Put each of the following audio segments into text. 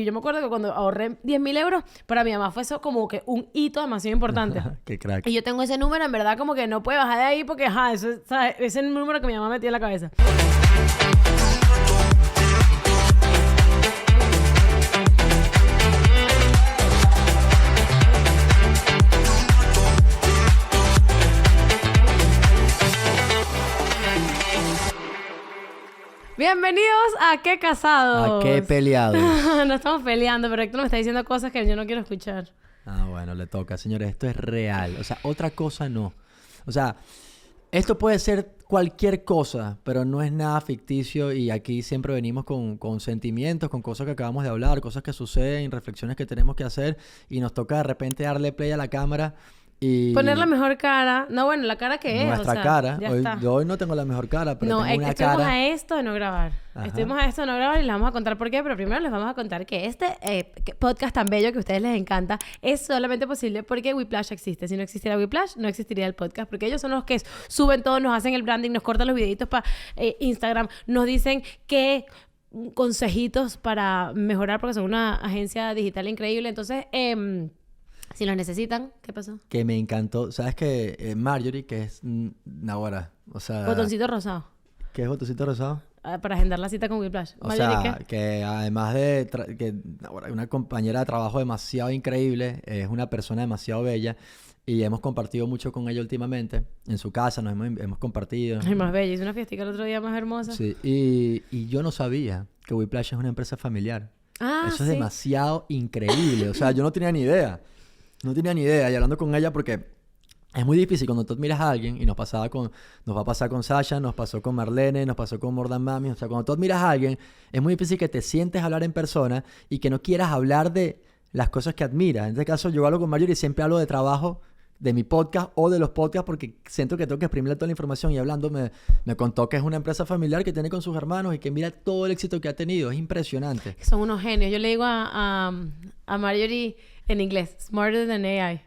Y yo me acuerdo que cuando ahorré 10.000 euros, para mi mamá fue eso como que un hito demasiado importante. Qué crack. Y yo tengo ese número, en verdad, como que no puede bajar de ahí porque, eso, ¿sabes? Ese es el número que mi mamá metía en la cabeza. Bienvenidos a ¿Qué casados? ¿A qué peleados? No estamos peleando, pero Héctor me está diciendo cosas que yo no quiero escuchar. Ah, bueno, le toca. Señores, esto es real. O sea, otra cosa no. O sea, esto puede ser cualquier cosa, pero no es nada ficticio y aquí siempre venimos con sentimientos, con cosas que acabamos de hablar, cosas que suceden, reflexiones que tenemos que hacer y nos toca de repente darle play a la cámara y... Poner la mejor cara. No, bueno, la cara que es, nuestra o sea, cara. ya Hoy, está. yo hoy no tengo la mejor cara, pero No, tengo una estuvimos cara... a esto de no grabar. Ajá. Estuvimos a esto de no grabar y les vamos a contar por qué, pero primero les vamos a contar que este podcast tan bello que a ustedes les encanta es solamente posible porque Whiplash existe. Si no existiera Whiplash, no existiría el podcast, porque ellos son los que suben todo, nos hacen el branding, nos cortan los videitos para Instagram, nos dicen qué consejitos para mejorar, porque son una agencia digital increíble. Entonces, si los necesitan, ¿qué pasó? Que me encantó. ¿Sabes que Marjorie, que es Naguará? O sea... Botoncito rosado. ¿Qué es botoncito rosado? Para agendar la cita con Whiplash. O sea, que además de que una compañera de trabajo demasiado increíble, es una persona demasiado bella y hemos compartido mucho con ella últimamente. En su casa nos hemos compartido. Ay, más bella. Hice una fiestica el otro día más hermosa. Sí, y yo no sabía que Whiplash es una empresa familiar. Ah, Eso es sí. demasiado increíble. O sea, yo no tenía ni idea. No tenía ni idea. Y hablando con ella porque... es muy difícil cuando tú admiras a alguien, y nos va a pasar con Sasha, nos pasó con Marlene, nos pasó con More Than Mami. O sea, cuando tú admiras a alguien, es muy difícil que te sientes a hablar en persona y que no quieras hablar de las cosas que admiras. En este caso, yo hablo con Marjorie y siempre hablo de trabajo, de mi podcast o de los podcasts, porque siento que tengo que exprimirle toda la información. Y hablando, me contó que es una empresa familiar que tiene con sus hermanos y que mira todo el éxito que ha tenido. Es impresionante. Son unos genios. Yo le digo a Marjorie en inglés, smarter than AI.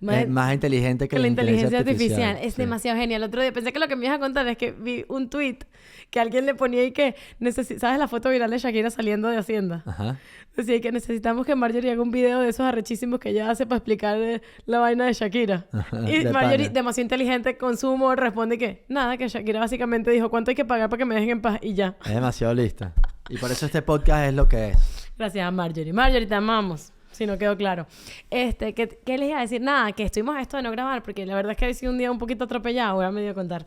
Es más inteligente que la inteligencia artificial. Es sí. demasiado genial. El otro día pensé que lo que me ibas a contar es que vi un tweet que alguien le ponía y que... ¿Sabes la foto viral de Shakira saliendo de Hacienda? Ajá. Decía que necesitamos que Marjorie haga un video de esos arrechísimos que ella hace para explicar la vaina de Shakira. Ajá, Y de Marjorie, pana. demasiado inteligente, con su humor, responde que... Nada, que Shakira básicamente dijo cuánto hay que pagar para que me dejen en paz y ya. Es demasiado lista. Y por eso este podcast es lo que es. Gracias a Marjorie. Marjorie, te amamos. Si no quedó claro. ¿Qué les iba a decir? Nada, que estuvimos a esto de no grabar, porque la verdad es que ha sido un día un poquito atropellado, voy a medio contar.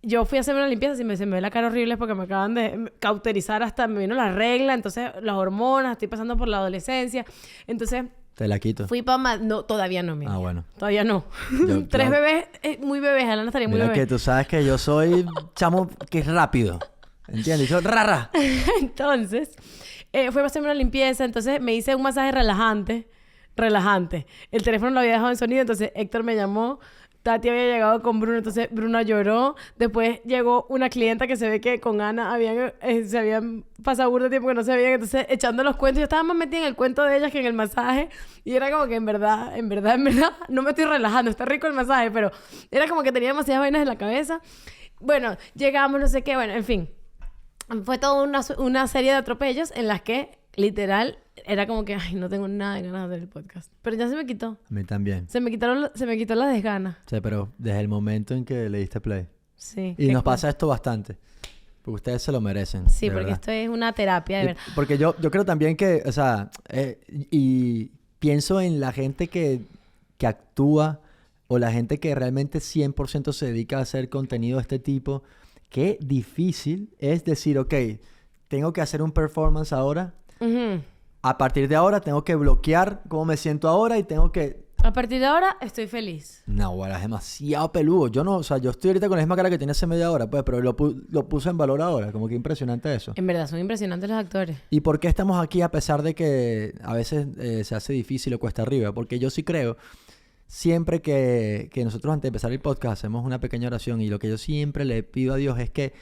Yo fui a hacerme una limpieza, se me ve la cara horrible porque me acaban de cauterizar, hasta me vino la regla, entonces las hormonas, estoy pasando por la adolescencia. Entonces, Te la quito. fui para... No, todavía no, mira. Ah, bueno. Todavía no. Yo, 3 claro. bebés, muy bebés, Alana estaría muy Mira bebé. que tú sabes que yo soy chamo que es rápido. ¿Entiendes? Yo rara. Entonces, fui a hacerme una limpieza, entonces me hice un masaje relajante. El teléfono lo había dejado en sonido, entonces Héctor me llamó, Tati había llegado con Bruno, entonces Bruna lloró, después llegó una clienta que se ve que con Ana se habían pasado burda de tiempo que no se veían, entonces echando los cuentos, yo estaba más metida en el cuento de ellas que en el masaje, y era como que en verdad, no me estoy relajando, está rico el masaje, pero era como que tenía demasiadas vainas en la cabeza. Bueno, llegamos, no sé qué, bueno, en fin. Fue toda una serie de atropellos en las que, literal, era como que, ay, no tengo nada de ganas de hacer el podcast. Pero ya se me quitó. A mí también. Se me quitó la desgana. Sí, pero desde el momento en que le diste play. Sí. Y nos pasa esto bastante. Porque ustedes se lo merecen. Sí, de porque verdad. esto es una terapia, de verdad. Porque yo creo también que, o sea, y pienso en la gente que actúa o la gente que realmente 100% se dedica a hacer contenido de este tipo. Qué difícil es decir, ok, tengo que hacer un performance ahora. Ujú. A partir de ahora tengo que bloquear cómo me siento ahora y tengo que... A partir de ahora estoy feliz. No, bueno, es demasiado peludo. Yo no, o sea, yo estoy ahorita con la misma cara que tenía hace media hora, pues, pero lo puse en valor ahora. Como que impresionante eso. En verdad, son impresionantes los actores. ¿Y por qué estamos aquí a pesar de que a veces se hace difícil o cuesta arriba? Porque yo sí creo, siempre que nosotros antes de empezar el podcast hacemos una pequeña oración y lo que yo siempre le pido a Dios es que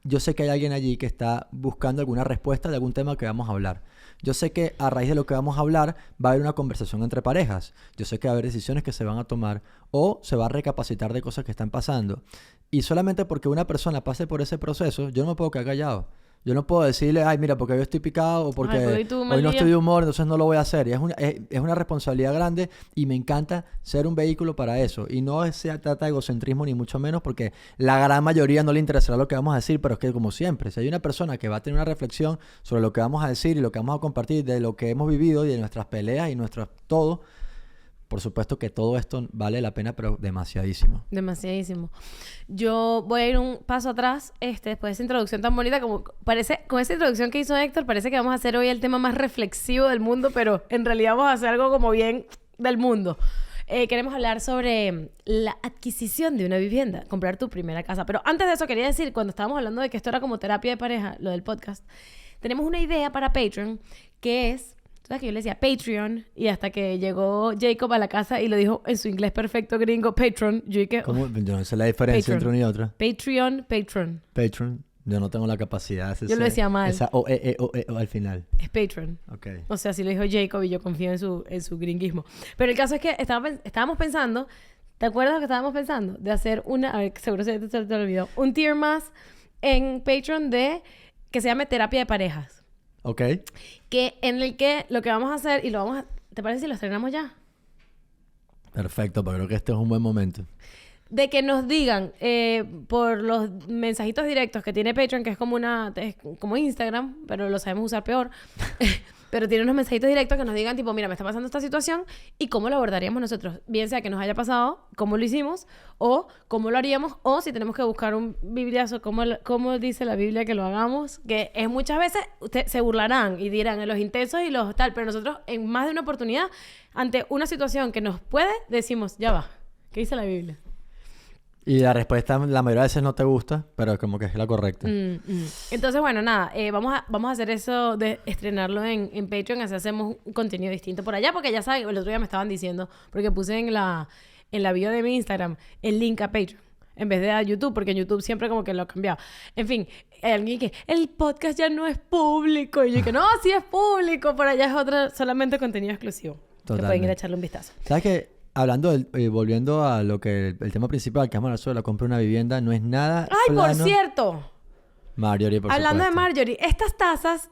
yo sé que hay alguien allí que está buscando alguna respuesta de algún tema que vamos a hablar. Yo sé que a raíz de lo que vamos a hablar va a haber una conversación entre parejas. Yo sé que va a haber decisiones que se van a tomar o se va a recapacitar de cosas que están pasando. Y solamente porque una persona pase por ese proceso, yo no me puedo quedar callado. Yo no puedo decirle, ay, mira, porque yo estoy picado o porque Ay, tuve un mal hoy no día. estoy de humor, entonces no lo voy a hacer. Y es una responsabilidad grande y me encanta ser un vehículo para eso. Y no se trata de egocentrismo ni mucho menos porque la gran mayoría no le interesará lo que vamos a decir, pero es que como siempre, si hay una persona que va a tener una reflexión sobre lo que vamos a decir y lo que vamos a compartir de lo que hemos vivido y de nuestras peleas y nuestro todo, por supuesto que todo esto vale la pena, pero demasiadísimo. Demasiadísimo. Yo voy a ir un paso atrás, después de esa introducción tan bonita, como parece, con esa introducción que hizo Héctor, parece que vamos a hacer hoy el tema más reflexivo del mundo, pero en realidad vamos a hacer algo como bien del mundo. Queremos hablar sobre la adquisición de una vivienda, comprar tu primera casa. Pero antes de eso quería decir, cuando estábamos hablando de que esto era como terapia de pareja, lo del podcast, tenemos una idea para Patreon que es... ¿Sabes que yo le decía Patreon? Y hasta que llegó Jacob a la casa y lo dijo en su inglés perfecto gringo, Patreon. Yo dije, ¿Cómo? Yo no sé la diferencia entre una y otra. Patreon. Patreon. Yo no tengo la capacidad. Yo lo decía mal. Esa o al final. Es Patreon. Ok. O sea, así lo dijo Jacob y yo confío en su gringuismo. Pero el caso es que estábamos pensando, ¿te acuerdas lo que estábamos pensando? De hacer una, a ver, seguro se te olvidó, un tier más en Patreon que se llame terapia de parejas. Ok. Que en el que lo que vamos a hacer y lo vamos a... ¿Te parece si lo estrenamos ya? Perfecto, pero creo que este es un buen momento. De que nos digan por los mensajitos directos que tiene Patreon, que es como Instagram, pero lo sabemos usar peor. Pero tiene unos mensajitos directos que nos digan tipo, mira, me está pasando esta situación y cómo lo abordaríamos nosotros. Bien sea que nos haya pasado, cómo lo hicimos, o cómo lo haríamos, o si tenemos que buscar un bibliazo, cómo dice la Biblia que lo hagamos. Que es muchas veces, ustedes se burlarán y dirán los intensos y los tal, pero nosotros en más de una oportunidad, ante una situación que nos puede, decimos, ya va, ¿qué dice la Biblia? Y la respuesta la mayoría de veces no te gusta, pero como que es la correcta. Entonces, bueno, nada, vamos a hacer eso de estrenarlo en Patreon, así hacemos un contenido distinto por allá, porque ya saben, el otro día me estaban diciendo, porque puse en la bio de mi Instagram el link a Patreon, en vez de a YouTube, porque en YouTube siempre como que lo he cambiado. En fin, hay alguien que, el podcast ya no es público, y yo que no, sí es público, por allá es otro, solamente contenido exclusivo. Totalmente. Que pueden ir a echarle un vistazo. ¿Sabes qué? Hablando volviendo a lo que el tema principal que vamos a hablar sobre la compra de una vivienda, no es nada ¡Ay, plano. por cierto! Marjorie, por Hablando de supuesto. Marjorie, estas tazas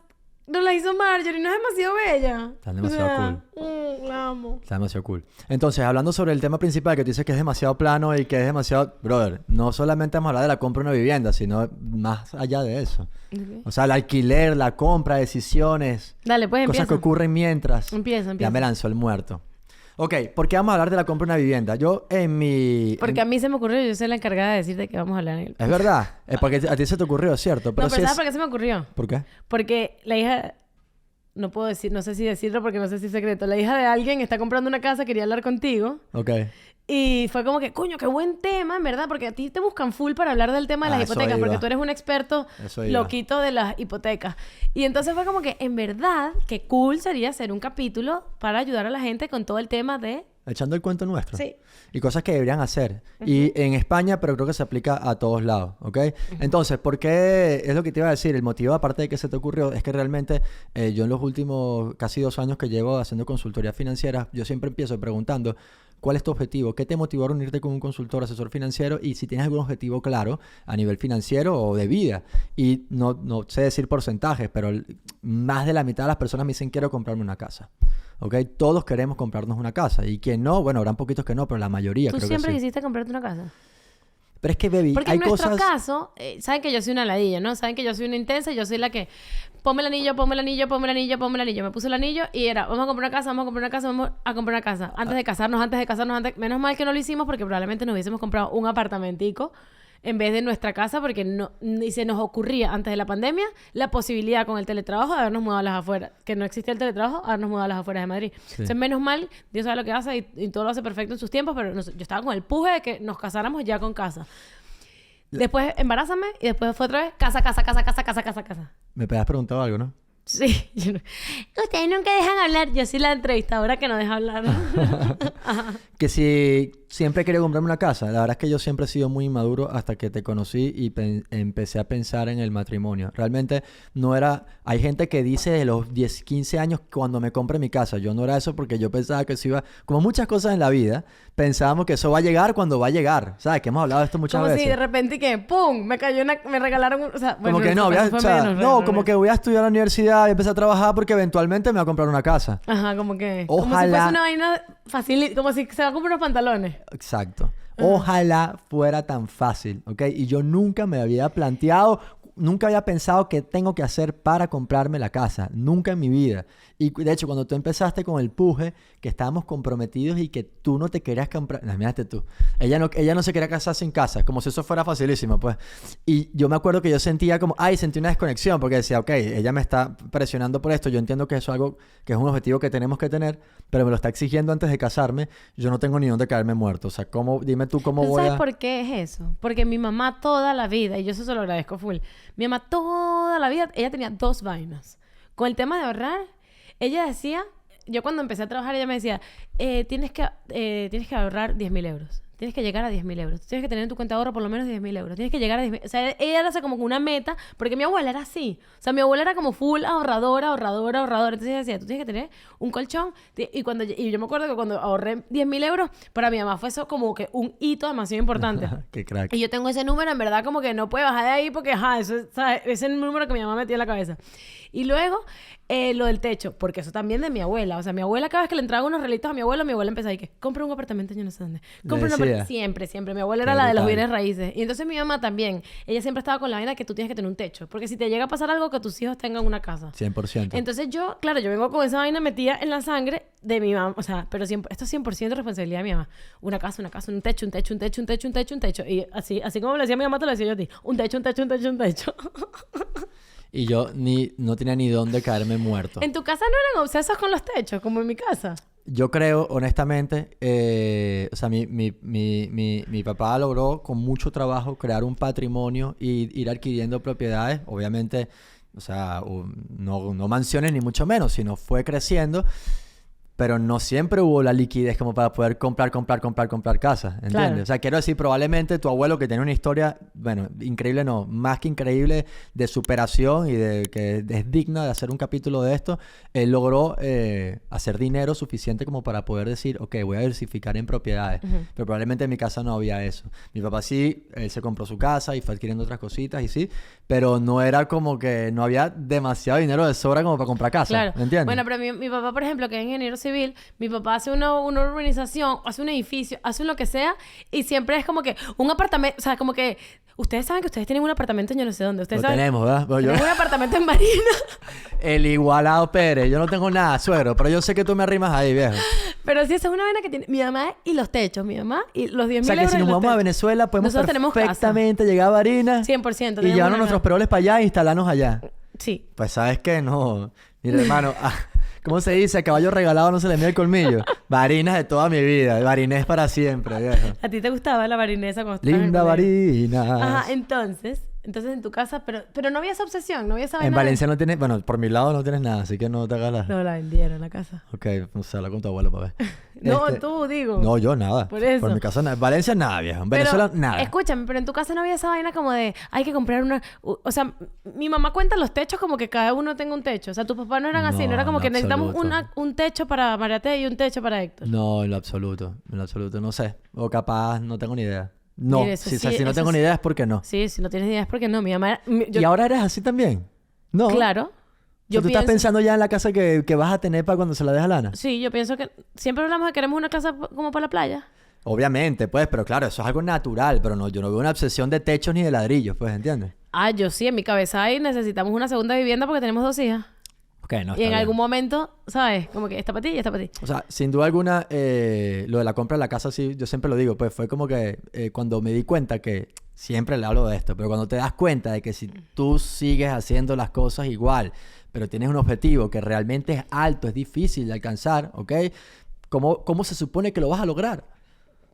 nos las hizo Marjorie, ¿no es demasiado bella? Están demasiado cool. La amo. Está demasiado cool. Entonces, hablando sobre el tema principal que tú dices que es demasiado plano y que es demasiado... Brother, no solamente vamos a hablar de la compra de una vivienda, sino más allá de eso. Okay. O sea, el alquiler, la compra, decisiones, Dale, pues cosas empieza. que ocurren mientras. Empieza. Ya me lanzó el muerto. Ok, ¿por qué vamos a hablar de la compra de una vivienda? Yo en mi... Porque a mí se me ocurrió, yo soy la encargada de decirte que vamos a hablar en el... Es verdad. Es porque a ti se te ocurrió, ¿cierto? Pero si ¿sabes por qué se me ocurrió? ¿Por qué? Porque la hija... No puedo decir, no sé si decirlo porque no sé si es secreto. La hija de alguien está comprando una casa, quería hablar contigo. Ok. Y fue como que, coño, qué buen tema, en verdad, porque a ti te buscan full para hablar del tema de las Eso hipotecas, iba. porque tú eres un experto Eso iba. loquito de las hipotecas. Y entonces fue como que, en verdad, qué cool sería hacer un capítulo para ayudar a la gente con todo el tema de... Echando el cuento nuestro. Sí. Y cosas que deberían hacer. Y en España, pero creo que se aplica a todos lados, ¿ok? Entonces, ¿por qué? Es lo que te iba a decir. El motivo, aparte de que se te ocurrió, es que realmente yo en los últimos casi 2 años que llevo haciendo consultoría financiera, yo siempre empiezo preguntando, ¿cuál es tu objetivo? ¿Qué te motivó a reunirte con un consultor, asesor financiero? Y si tienes algún objetivo claro a nivel financiero o de vida. Y no sé decir porcentajes, pero más de la mitad de las personas me dicen, quiero comprarme una casa. ¿Ok? Todos queremos comprarnos una casa. Y quien no, bueno, habrán poquitos que no, pero la mayoría ¿Tú creo siempre que sí. quisiste comprarte una casa? Pero es que, baby, Porque hay en nuestro cosas... caso, saben que yo soy una ladilla, ¿no? Saben que yo soy una intensa y yo soy la que... Ponme el anillo, ponme el anillo, ponme el anillo, ponme el anillo. Me puse el anillo y era, vamos a comprar una casa, vamos a comprar una casa, vamos a comprar una casa. Antes de casarnos. Menos mal que no lo hicimos porque probablemente nos hubiésemos comprado un apartamentico en vez de nuestra casa porque ni se nos ocurría antes de la pandemia la posibilidad con el teletrabajo de habernos mudado a las afueras. Que no existía el teletrabajo, habernos mudado a las afueras de Madrid. Sí. Entonces, menos mal, Dios sabe lo que hace y todo lo hace perfecto en sus tiempos, pero yo estaba con el puje de que nos casáramos ya con casa. Después embarázame y después fue otra vez casa. Me habías preguntado algo, ¿no? Sí. Ustedes nunca dejan hablar. Yo soy la entrevistadora que no deja hablar. Ajá. Que si siempre he querido comprarme una casa. La verdad es que yo siempre he sido muy inmaduro hasta que te conocí y empecé a pensar en el matrimonio. Realmente no era... Hay gente que dice de los 10, 15 años cuando me compre mi casa. Yo no era eso porque yo pensaba que eso iba... Como muchas cosas en la vida, pensábamos que eso va a llegar cuando va a llegar. ¿Sabes? Que hemos hablado de esto muchas Como veces. si de repente que ¡pum! Me regalaron... O sea, bueno, Como que no, como que voy a estudiar a la universidad y empezar a trabajar porque eventualmente me voy a comprar una casa. Ajá, como que... Como si Ojalá... fuese una vaina fácil, como si se va a comprar unos pantalones. Exacto. Ojalá fuera tan fácil, ¿ok? Y yo nunca me había planteado, nunca había pensado qué tengo que hacer para comprarme la casa. Nunca en mi vida. Y de hecho, cuando tú empezaste con el puje, que estábamos comprometidos y que tú no te querías comprar... No, mírate tú. Ella no se quería casar sin casa, como si eso fuera facilísimo, pues. Y yo me acuerdo que yo sentía como... sentí una desconexión porque decía, ok, ella me está presionando por esto. Yo entiendo que eso es algo que es un objetivo que tenemos que tener, pero me lo está exigiendo antes de casarme. Yo no tengo ni dónde caerme muerto. O sea, dime tú cómo voy a... ¿Sabes por qué es eso? Porque mi mamá toda la vida, y yo eso se lo agradezco full, mi mamá toda la vida, ella tenía 2 vainas. Con el tema de ahorrar, ella decía, yo cuando empecé a trabajar, ella me decía, tienes que ahorrar 10.000 euros. Tienes que llegar a 10.000 euros. Tienes que tener en tu cuenta de ahorro por lo menos 10.000 euros. Tienes que llegar a 10.000... O sea, ella hace como una meta, porque mi abuela era así. O sea, mi abuela era como full ahorradora. Entonces ella decía, tú tienes que tener un colchón. Y yo me acuerdo que cuando ahorré 10.000 euros, para mi mamá fue eso como que un hito demasiado importante. Qué crack. Y yo tengo ese número, en verdad, como que no puede bajar de ahí porque, eso ¿sabes? Ese es el número que mi mamá metía en la cabeza. Y luego, lo del techo, porque eso también de mi abuela. O sea, mi abuela, cada vez que le entraba unos relitos a mi abuela empezaba a decir, compra un apartamento, yo no sé dónde. Compra un apartamento. Siempre. Mi abuela era la de los bienes raíces. Y entonces mi mamá también, ella siempre estaba con la vaina que tú tienes que tener un techo. Porque si te llega a pasar algo, que tus hijos tengan una casa. 100%. Entonces yo vengo con esa vaina metida en la sangre de mi mamá. O sea, pero esto es 100% responsabilidad de mi mamá. Una casa, un techo. Y así como le decía mi mamá, te lo decía yo a ti. Un techo. Y yo no tenía ni dónde caerme muerto. ¿En tu casa no eran obsesos con los techos, como en mi casa? Yo creo, honestamente, o sea, mi papá logró con mucho trabajo crear un patrimonio y ir adquiriendo propiedades. Obviamente, o sea, no mansiones ni mucho menos, sino fue creciendo. Pero no siempre hubo la liquidez como para poder comprar casas, ¿entiendes? Claro. O sea, quiero decir, probablemente tu abuelo que tiene una historia, bueno, increíble no, más que increíble de superación y de que es digna de hacer un capítulo de esto, él logró hacer dinero suficiente como para poder decir, ok, voy a diversificar en propiedades. Uh-huh. Pero probablemente en mi casa no había eso. Mi papá sí, él se compró su casa y fue adquiriendo otras cositas y sí, pero no era como que no había demasiado dinero de sobra como para comprar casa, claro. ¿entiendes? Bueno, pero mi papá, por ejemplo, que es ingeniero civil, mi papá hace una urbanización, hace un edificio, hace lo que sea, y siempre es como que un apartamento, o sea, como que ustedes saben que ustedes tienen un apartamento en yo no sé dónde. Ustedes lo saben, tenemos, ¿verdad? Bueno, tenemos un apartamento en Marina. El igualado Pérez. Yo no tengo nada, suegro, pero yo sé que tú me arrimas ahí, viejo. Pero sí, esa es una vaina que tiene mi mamá y los techos. Mi mamá y los 10.000 euros. O sea, que si nos vamos a techos. Venezuela, podemos Nosotros tenemos perfectamente llegar a Barinas 100%. y llevarnos nuestros peroles para allá e instalarnos allá. Sí. Pues, ¿sabes qué? No. Mira, hermano, ¿cómo se dice? A caballo regalado no se le mide el colmillo. Barinas de toda mi vida. Barinés para siempre, viejo. ¿A ti te gustaba la barinesa cuando estabas en el Linda colegio? Barinas. Ajá, entonces en tu casa, pero no había esa obsesión, no había esa vaina En de- Valencia no tienes... Bueno, por mi lado no tienes nada, así que no te hagas la... No, la vendieron la casa. Ok, no sé, habla con tu abuelo para ver. No, tú, digo. No, yo nada. Por eso. Por mi casa nada. Valencia nada, viejo. En Pero, Venezuela nada. Escúchame, pero en tu casa no había esa vaina como de hay que comprar una... O sea, mi mamá cuenta los techos como que cada uno tenga un techo. O sea, tus papás no eran así. No era como en que necesitamos absoluto. un techo para Mariate y un techo para Héctor. No, en lo absoluto. En lo absoluto. No sé. O capaz no tengo ni idea. No. Mira, eso Si, o sea, sí, si no eso tengo sí. ni idea es porque no. Sí, si no tienes idea es porque no. Mi mamá era... ¿Y ahora eres así también? No. Claro. O sea, tú estás pensando ya en la casa que vas a tener para cuando se la deja Lana. Sí, yo pienso que... Siempre hablamos de que queremos una casa como para la playa. Obviamente, pues, pero claro, eso es algo natural, pero no, yo no veo una obsesión de techos ni de ladrillos, pues, ¿entiendes? Ah, yo sí, en mi cabeza hay necesitamos una segunda vivienda porque tenemos 2 hijas. Ok, no, Y está en bien. algún momento, ¿sabes? Como que esta para ti y esta para ti. O sea, sin duda alguna, lo de la compra de la casa, sí, yo siempre lo digo, pues fue como que cuando me di cuenta que, siempre le hablo de esto, pero cuando te das cuenta de que si tú sigues haciendo las cosas igual, pero tienes un objetivo que realmente es alto, es difícil de alcanzar, ¿ok? ¿Cómo se supone que lo vas a lograr?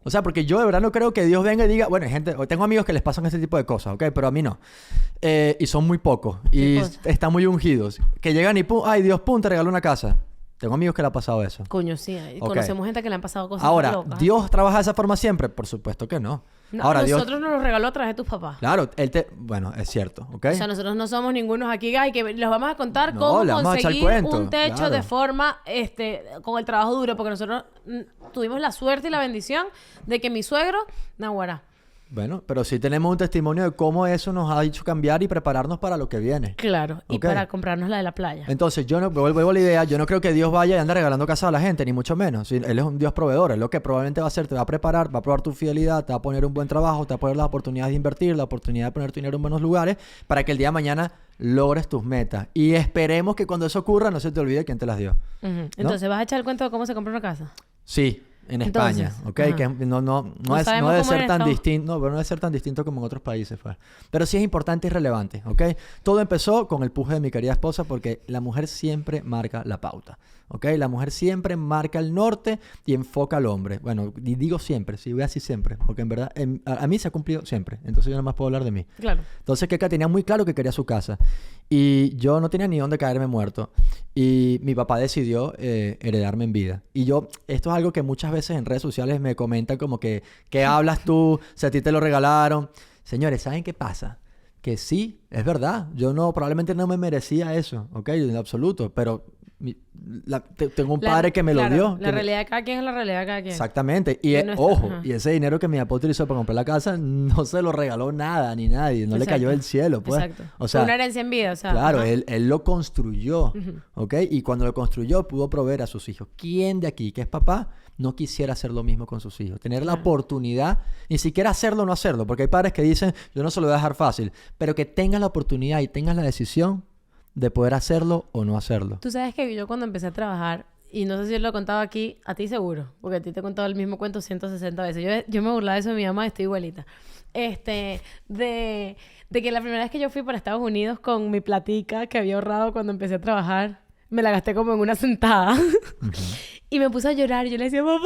O sea, porque yo de verdad no creo que Dios venga y diga... Bueno, hay gente... Tengo amigos que les pasan este tipo de cosas, ¿ok? Pero a mí no. Y son muy pocos. Y cosa? están muy ungidos. Que llegan y pum... Ay, Dios, pum, te regaló una casa. Tengo amigos que le ha pasado eso. Coño, sí. Ok. Conocemos gente que le han pasado cosas Ahora, locas. ¿Dios trabaja de esa forma siempre? Por supuesto que no. No, Ahora, Dios... nosotros nos lo regaló a través de tus papás. Claro, Bueno, es cierto, ¿ok? O sea, nosotros no somos ningunos aquí ay, que les vamos a contar No, cómo le vamos a echar conseguir cuento, un techo claro. de forma, con el trabajo duro, porque nosotros tuvimos la suerte y la bendición de que mi suegro, naguará. Bueno, pero sí tenemos un testimonio de cómo eso nos ha hecho cambiar y prepararnos para lo que viene. Claro, y Ok. para comprarnos la de la playa. Entonces, yo no vuelvo a la idea, yo no creo que Dios vaya y ande regalando casa a la gente, ni mucho menos. Sí, Él es un Dios proveedor. Él lo que probablemente va a hacer, te va a preparar, va a probar tu fidelidad, te va a poner un buen trabajo, te va a poner las oportunidades de invertir, la oportunidad de poner tu dinero en buenos lugares para que el día de mañana logres tus metas. Y esperemos que cuando eso ocurra no se te olvide quién te las dio. Ujú. Entonces, ¿vas a echar el cuento de cómo se compra una casa? Sí, en Entonces, España, ¿ok? ajá. Que no sabemos debe cómo ser es tan esto. distinto, no, pero no debe ser tan distinto como en otros países, pues. Pero sí es importante y relevante, ¿ok? Todo empezó con el puje de mi querida esposa porque la mujer siempre marca la pauta, ¿ok? La mujer siempre marca el norte y enfoca al hombre. Bueno, y digo siempre, sí, voy a decir siempre, porque en verdad a mí se ha cumplido siempre, entonces yo nada más puedo hablar de mí. Claro. Entonces Keka tenía muy claro que quería su casa y yo no tenía ni dónde caerme muerto y mi papá decidió heredarme en vida. Y yo, esto es algo que muchas veces en redes sociales me comentan como que ¿qué hablas tú? Si a ti te lo regalaron. Señores, ¿saben qué pasa? Que sí, es verdad. Yo probablemente no me merecía eso, ¿ok? En absoluto, pero tengo un padre que me lo dio. La realidad de cada quien es la realidad de cada quien. Exactamente. Y Y no está- ojo, ajá. y ese dinero que mi papá utilizó para comprar la casa no se lo regaló nada ni nadie. No le cayó del cielo, pues. Exacto. O sea, Fue una herencia en vida, o sea. claro, ajá. él lo construyó, ¿ok? Y cuando lo construyó pudo proveer a sus hijos. ¿Quién de aquí, que es papá, no quisiera hacer lo mismo con sus hijos? Tener la Claro. oportunidad, ni siquiera hacerlo o no hacerlo, porque hay padres que dicen, yo no se lo voy a dejar fácil, pero que tengas la oportunidad y tengas la decisión de poder hacerlo o no hacerlo. Tú sabes que yo cuando empecé a trabajar, y no sé si lo he contado aquí, a ti seguro, porque a ti te he contado el mismo cuento 160 veces. Yo me burlaba de eso de mi mamá, estoy igualita. De que la primera vez que yo fui para Estados Unidos con mi platica que había ahorrado cuando empecé a trabajar, me la gasté como en una sentada. Y me puse a llorar. Yo le decía, papá,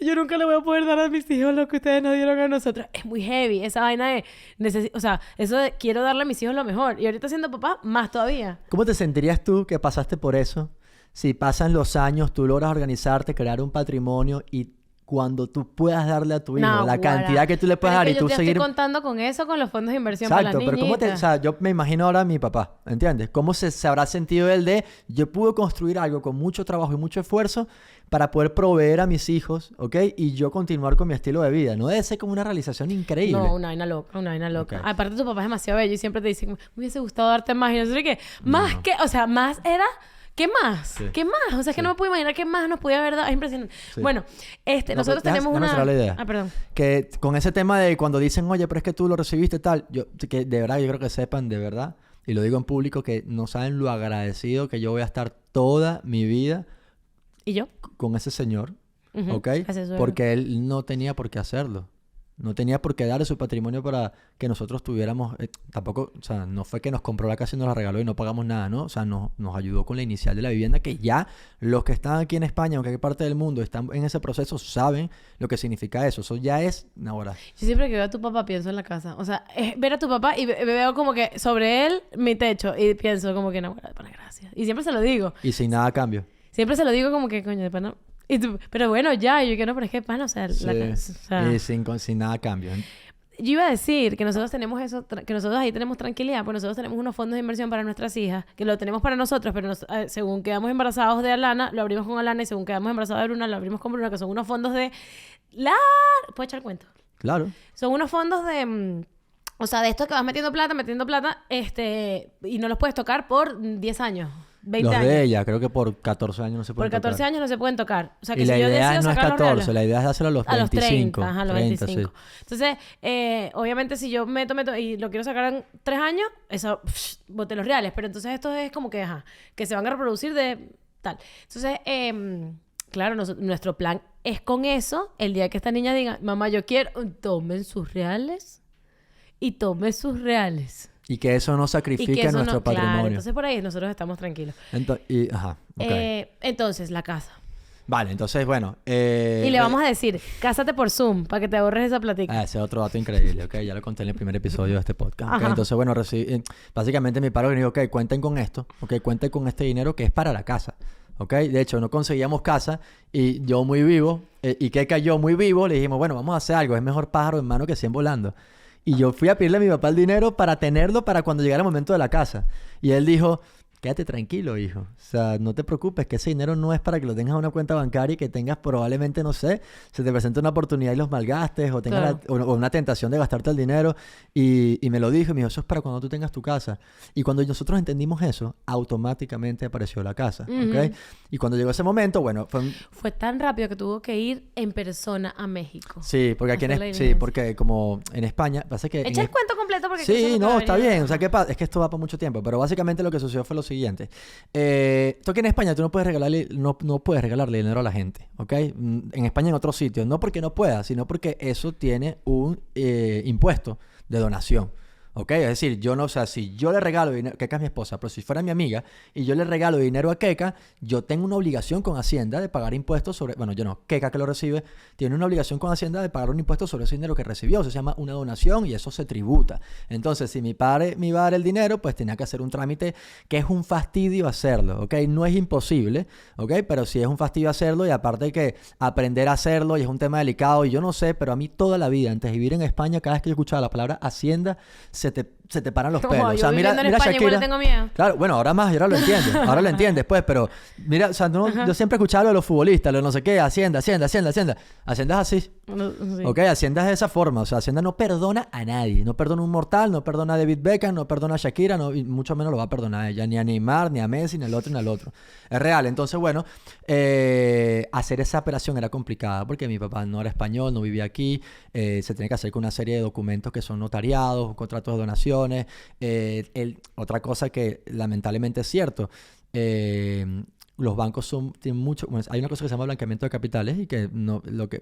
yo nunca le voy a poder dar a mis hijos lo que ustedes nos dieron a nosotros. Es muy heavy esa vaina de... o sea, eso de quiero darle a mis hijos lo mejor. Y ahorita siendo papá, más todavía. ¿Cómo te sentirías tú que pasaste por eso? Si pasan los años, tú logras organizarte, crear un patrimonio y cuando tú puedas darle a tu hijo No, la guara. cantidad que tú le puedas Pero dar es y que tú yo te seguir... estoy contando con eso, con los fondos de inversión para Exacto, las pero niñitas. o sea, yo me imagino ahora a mi papá, ¿entiendes? ¿Cómo se habrá sentido él de yo pude construir algo con mucho trabajo y mucho esfuerzo para poder proveer a mis hijos, ¿ok? Y yo continuar con mi estilo de vida. No debe ser como una realización increíble. No, una vaina loca, una vaina loca. Ok. Aparte, tu papá es demasiado bello y siempre te dice, me hubiese gustado darte más. Y no sé qué. Más que, o sea, más era... ¿Qué más? Sí. ¿Qué más? O sea, es que no me puedo imaginar qué más nos podía haber dado. Es impresionante. Sí. Bueno, No, nosotros pero tenemos déjame una... cerrar la idea. Ah, perdón. Que con ese tema de cuando dicen, oye, pero es que tú lo recibiste tal, que de verdad yo creo que sepan de verdad, y lo digo en público, que no saben lo agradecido que yo voy a estar toda mi vida ¿Y yo? con ese señor, Ujú, ¿ok? ese suegro. Porque él no tenía por qué hacerlo. No tenía por qué darle su patrimonio para que nosotros tuviéramos... tampoco, o sea, no fue que nos compró la casa y nos la regaló y no pagamos nada, ¿no? O sea, nos ayudó con la inicial de la vivienda, que ya los que están aquí en España, aunque hay parte del mundo, están en ese proceso, saben lo que significa eso. Eso ya es... Ahora, Yo siempre que veo a tu papá pienso en la casa. O sea, es ver a tu papá y veo como que sobre él mi techo y pienso como que no, de pana, gracias. Y siempre se lo digo. y sin nada a cambio. Siempre se lo digo como que, coño, de pana... Y tú, pero bueno, ya. Y yo que no, pero es que pana, o sea... Sí. o sea, Y sin nada a cambio. yo iba a decir que nosotros tenemos eso, que nosotros ahí tenemos tranquilidad, porque nosotros tenemos unos fondos de inversión para nuestras hijas, que lo tenemos para nosotros, pero según quedamos embarazados de Alana, lo abrimos con Alana, y según quedamos embarazados de Bruna, lo abrimos con Bruna, que son unos fondos de... ¿Puedo echar el cuento? Claro. Son unos fondos de... o sea, de estos que vas metiendo plata, y no los puedes tocar por 10 años, 20 Los años. de ella, creo que por 14 años no se Por pueden 14 tocar. años no se pueden tocar. O sea, que Y si la yo idea decido no es sacar los 14, regalos... la idea es hacerlo a los 25. A los 30, ajá, a los 30, 25. sí. Entonces, obviamente, si yo meto y lo quiero sacar en 3 años, eso, boté los reales. Pero entonces esto es como que, que se van a reproducir de tal. Entonces, claro, nuestro plan es con eso, el día que esta niña diga, mamá, yo quiero, tomen sus reales y tomen sus reales. Y que eso no Y sacrifique que eso nuestro no, claro, patrimonio. entonces por ahí nosotros estamos tranquilos. Ajá, ok. Entonces, la casa. Vale, entonces, bueno. Y le vamos a decir, cásate por Zoom para que te ahorres esa platica. Ese es otro dato increíble, ¿ok? Ya lo conté en el primer episodio de este podcast, ¿ok? Ajá. Entonces, bueno, básicamente mi padre me dijo, ok, cuenten con esto, ok, cuenten con este dinero que es para la casa, ¿ok? De hecho, no conseguíamos casa y yo muy vivo, y que cayó muy vivo, le dijimos, bueno, vamos a hacer algo, es mejor pájaro en mano que 100 volando. Y yo fui a pedirle a mi papá el dinero para tenerlo para cuando llegara el momento de la casa. Y él dijo, quédate tranquilo, hijo. O sea, no te preocupes, que ese dinero no es para que lo tengas en una cuenta bancaria y que tengas probablemente, no sé, se te presente una oportunidad y los malgastes o tengas o una tentación de gastarte el dinero. Y me lo dijo y me dijo, eso es para cuando tú tengas tu casa. Y cuando nosotros entendimos eso, automáticamente apareció la casa, ¿ok? Y cuando llegó ese momento, bueno, fue tan rápido que tuvo que ir en persona a México. Sí, porque aquí sí, porque como en España, pasa que echa el cuento completo porque sí, no, está bien, o sea, ¿qué pasa? Es que esto va por mucho tiempo, pero básicamente lo que sucedió fue lo siguiente. Tú aquí en España tú no puedes regalarle dinero a la gente, ¿ok? En España en otros sitios, no porque no puedas, sino porque eso tiene un impuesto de donación. ¿Ok? Es decir, yo no, o sea, si yo le regalo dinero, Keka es mi esposa, pero si fuera mi amiga y yo le regalo dinero a Keka, yo tengo una obligación con Hacienda de pagar impuestos sobre, bueno, yo no, Keka que lo recibe, tiene una obligación con Hacienda de pagar un impuesto sobre ese dinero que recibió, se llama una donación y eso se tributa. Entonces, si mi padre me iba a dar el dinero, pues tenía que hacer un trámite que es un fastidio hacerlo, ¿ok? No es imposible, ¿ok? Pero sí es un fastidio hacerlo y aparte hay que aprender a hacerlo y es un tema delicado y yo no sé, pero a mí toda la vida, antes de vivir en España, cada vez que yo escuchaba la palabra Hacienda, se te paran los pelos. O sea, mira España, Shakira. Le tengo miedo. Claro, bueno, ahora más, ahora lo entiendes. Ahora lo entiendes, pues, pero mira, o sea, yo siempre escuchaba lo de los futbolistas, lo de no sé qué, Hacienda. Hacienda es así. Sí. Ok, Hacienda es de esa forma. O sea, Hacienda no perdona a nadie. No perdona a un mortal, no perdona a David Beckham, no perdona a Shakira, y mucho menos lo va a perdonar a ella, ni a Neymar, ni a Messi, ni al otro, ni al otro. Es real. Entonces, bueno, hacer esa operación era complicada porque mi papá no era español, no vivía aquí. Se tenía que hacer con una serie de documentos que son notariados, contratos de donaciones. Otra cosa que lamentablemente es cierto, los bancos tienen mucho, bueno, hay una cosa que se llama blanqueamiento de capitales y que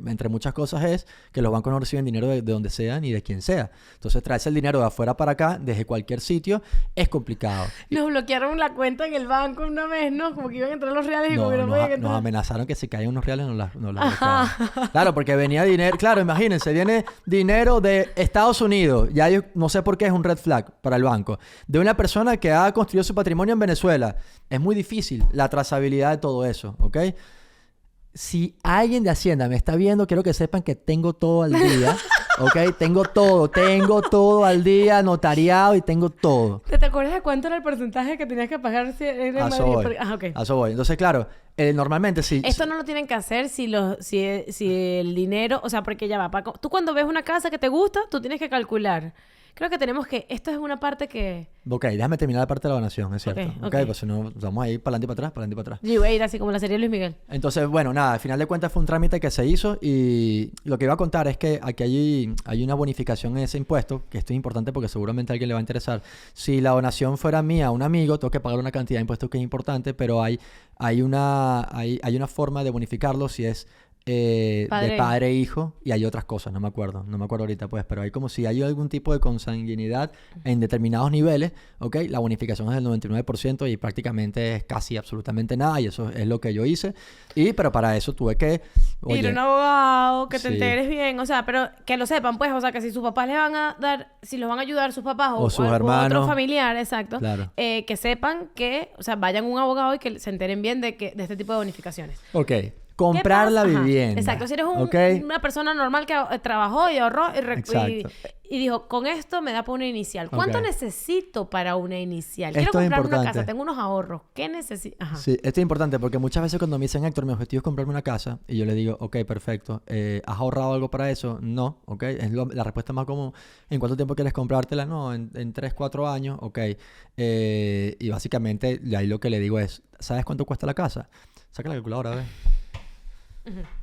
entre muchas cosas es que los bancos no reciben dinero de donde sea ni de quien sea. Entonces traerse el dinero de afuera para acá, desde cualquier sitio, es complicado. Nos bloquearon la cuenta en el banco una vez, ¿no? Como que iban a entrar los reales y como que no podían entrar. Nos amenazaron que si caían unos reales nos las bloqueaban. Claro, porque venía dinero, claro, imagínense, viene dinero de Estados Unidos, ya yo no sé por qué es un red flag para el banco, de una persona que ha construido su patrimonio en Venezuela. Es muy difícil la trazabilidad de todo eso, ¿ok? Si alguien de Hacienda me está viendo, quiero que sepan que tengo todo al día, ¿ok? Tengo todo al día, notariado y tengo todo. ¿Te acuerdas de cuánto era el porcentaje que tenías que pagar si era en Madrid? Okay. A eso voy. Entonces, claro, normalmente sí. Esto no lo tienen que hacer si el dinero, o sea, porque ya va. Tú cuando ves una casa que te gusta, tú tienes que calcular. Creo que tenemos que... Esto es una parte que... Ok, déjame terminar la parte de la donación, es cierto. Ok. Pues si no, vamos a ir para adelante y para atrás. Yo iba a ir así como la serie de Luis Miguel. Entonces, bueno, nada, al final de cuentas fue un trámite que se hizo y lo que iba a contar es que aquí hay una bonificación en ese impuesto, que esto es importante porque seguramente a alguien le va a interesar. Si la donación fuera mía a un amigo, tengo que pagar una cantidad de impuestos que es importante, pero hay una forma de bonificarlo si es... de padre e hijo y hay otras cosas, no me acuerdo ahorita pues, pero hay como si hay algún tipo de consanguinidad en determinados niveles, ¿ok? La bonificación es del 99% y prácticamente es casi absolutamente nada y eso es lo que yo hice, pero para eso tuve que ir a un abogado, que te enteres bien, o sea, pero que lo sepan pues, o sea, que si sus papás les van a dar, si los van a ayudar sus papás o sus hermanos, o otro familiar, exacto, claro. Que sepan que, o sea, vayan a un abogado y que se enteren bien de este tipo de bonificaciones. Ok. Comprar la vivienda. Exacto. Si eres una persona normal que trabajó y ahorró y dijo, con esto me da para una inicial. ¿Cuánto necesito para una inicial? Quiero comprarme una casa, tengo unos ahorros. ¿Qué necesito? Sí, esto es importante porque muchas veces cuando me dicen, Héctor, mi objetivo es comprarme una casa y yo le digo, ok, perfecto. ¿Has ahorrado algo para eso? No, ok. Es la respuesta más común. ¿En cuánto tiempo quieres comprártela? No, en 3, 4 años, ok. Y básicamente ahí lo que le digo es, ¿sabes cuánto cuesta la casa? Saca la calculadora, a ver.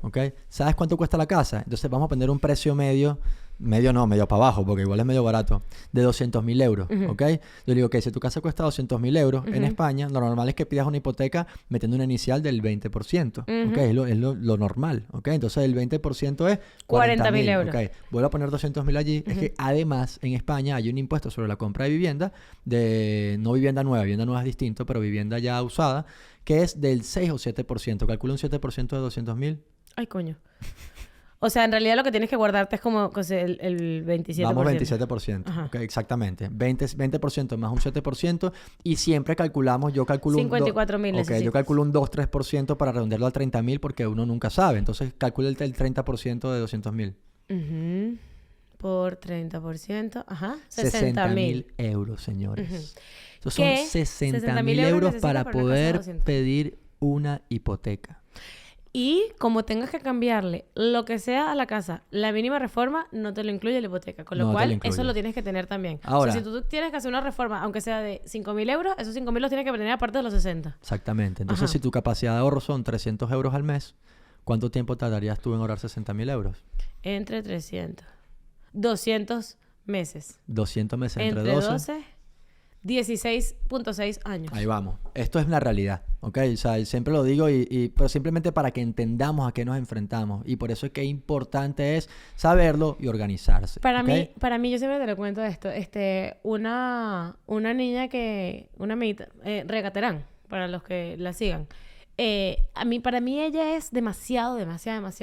¿Ok? ¿Sabes cuánto cuesta la casa? Entonces vamos a poner un precio medio para abajo, porque igual es medio barato, de 200.000 euros, ¿ok? Yo le digo, ok, si tu casa cuesta 200.000 euros en España, lo normal es que pidas una hipoteca metiendo una inicial del 20%, ¿ok? Es lo normal, ¿ok? Entonces el 20% es 40.000 euros. ¿Ok? Vuelvo a poner 200.000 allí. Es que además en España hay un impuesto sobre la compra de vivienda, no vivienda nueva es distinto, pero vivienda ya usada, que es del 6 o 7%. Calcula un 7% de 200.000. Ay, coño. O sea, en realidad lo que tienes que guardarte es como el 27%. Vamos 27%. Ajá. Ok, exactamente. 20% más un 7%. Y siempre calculamos, yo calculo 54.000 Ok, yo necesitas. calculo un 2-3% para redondearlo a 30.000 porque uno nunca sabe. Entonces calcula el 30% de 200.000. Ujú. Por 30%. Ajá. 60.000 euros, señores. Ujú. Estos son ¿Qué? 60.000 euros euros necesitas para para una casa de poder 200. pedir una hipoteca. Y como tengas que cambiarle lo que sea a la casa, la mínima reforma no te lo incluye la hipoteca. Con lo No te lo cual, incluye. eso lo tienes que tener también. Ahora- O sea, si tú tienes que hacer una reforma, aunque sea de 5.000 euros, esos 5.000 los tienes que tener aparte de los 60. Exactamente. Entonces, Ajá. si tu capacidad de ahorro son 300 euros al mes, ¿cuánto tiempo tardarías tú en ahorrar 60.000 euros? Entre 300. 200 meses. 200 meses entre Entre 12. 16.6 años. Ahí vamos. Esto es la realidad, ¿ok? O sea, siempre lo digo, pero simplemente para que entendamos a qué nos enfrentamos. Y por eso es que importante es saberlo y organizarse. Para ¿ok? mí, yo siempre te lo cuento esto. Una niña una amiguita, Regaterán, para los que la sigan. Para mí ella es demasiado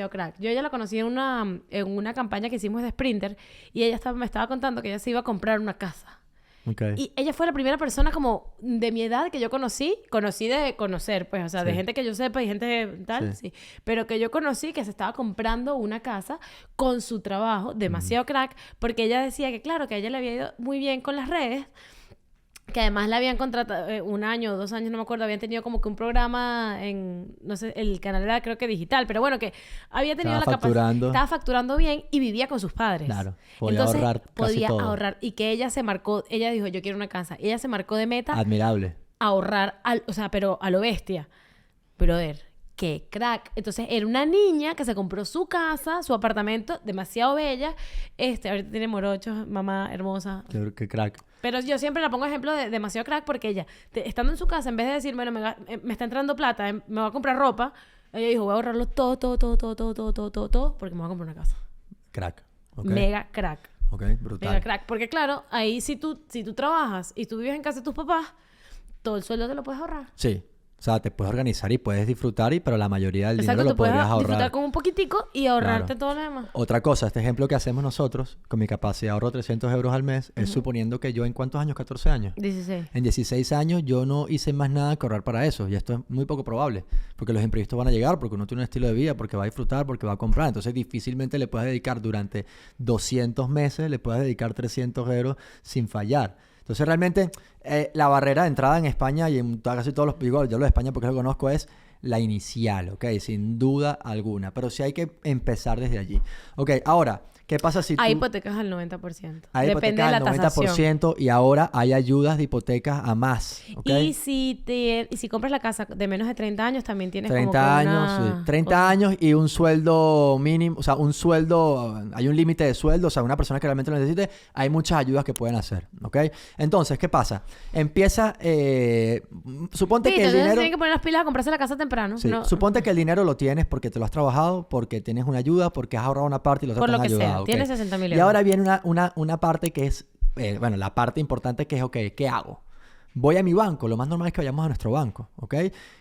crack. Yo ella la conocí en una campaña que hicimos de Sprinter y ella me estaba contando que ella se iba a comprar una casa. Ok. Y ella fue la primera persona como de mi edad que yo conocí de conocer, pues, o sea, de Sí. gente que yo sepa y gente tal, Sí. sí. Pero que yo conocí que se estaba comprando una casa con su trabajo, demasiado crack, porque ella decía que, claro, que a ella le había ido muy bien con las redes, que además la habían contratado 1 año o 2 años, no me acuerdo, habían tenido como que un programa en, no sé, el canal era creo que digital, pero bueno, que había tenido Estaba la capacidad, facturando. estaba facturando bien y vivía con sus padres. Claro, podía Entonces, ahorrar casi podía todo. ahorrar y que ella dijo, yo quiero una casa. Ella se marcó de meta Admirable. ahorrar, o sea, pero a lo bestia. Brother, qué crack. Entonces, era una niña que se compró su casa, su apartamento, demasiado bella. Ahorita tiene morochos, mamá hermosa. Qué crack. Pero yo siempre la pongo ejemplo de demasiado crack porque ella, estando en su casa, en vez de decir, bueno, me está entrando plata, me voy a comprar ropa, ella dijo, voy a ahorrarlo todo, porque me voy a comprar una casa. Crack. Ok. Mega crack. Ok, brutal. Mega crack. Porque claro, ahí si tú trabajas y tú vives en casa de tus papás, todo el sueldo te lo puedes ahorrar. Sí. O sea, te puedes organizar y puedes disfrutar, pero la mayoría del Exacto, dinero lo tú puedes podrías ahorrar. disfrutar con un poquitico y ahorrarte Claro. todo lo demás. Otra cosa, este ejemplo que hacemos nosotros, con mi capacidad de ahorro 300 euros al mes, es suponiendo que yo en ¿cuántos años? 14 años. 16. En 16 años yo no hice más nada que ahorrar para eso. Y esto es muy poco probable. Porque los imprevistos van a llegar, porque uno tiene un estilo de vida, porque va a disfrutar, porque va a comprar. Entonces difícilmente le puedes dedicar durante 200 meses, le puedes dedicar 300 euros sin fallar. Entonces realmente la barrera de entrada en España y en casi todos los... Digo, yo lo de España porque lo conozco es la inicial, ¿ok? Sin duda alguna. Pero sí hay que empezar desde allí. Ok, ahora... ¿Qué pasa si tú... Hay hipotecas al 90%. Hay Depende hipotecas de la al tasación. 90% y ahora hay ayudas de hipotecas a más, ¿ok? Y si compras la casa de menos de 30 años, también tienes 30 como que años, una sí. 30 cosa. años y un sueldo mínimo, o sea, un sueldo, hay un límite de sueldo, o sea, una persona que realmente lo necesite, hay muchas ayudas que pueden hacer, ¿ok? Entonces, ¿qué pasa? Empieza, suponte Sí, que el entonces dinero... tienen que poner las pilas a comprarse la casa temprano. Sí, No, suponte que el dinero lo tienes porque te lo has trabajado, porque tienes una ayuda, porque has ahorrado una parte y los por otros lo te que han sea. ayudado, ¿ok? Tienes 60.000 Y euros. ahora viene una parte que es, bueno, la parte importante que es, ok, ¿qué hago? Voy a mi banco, lo más normal es que vayamos a nuestro banco, ¿ok?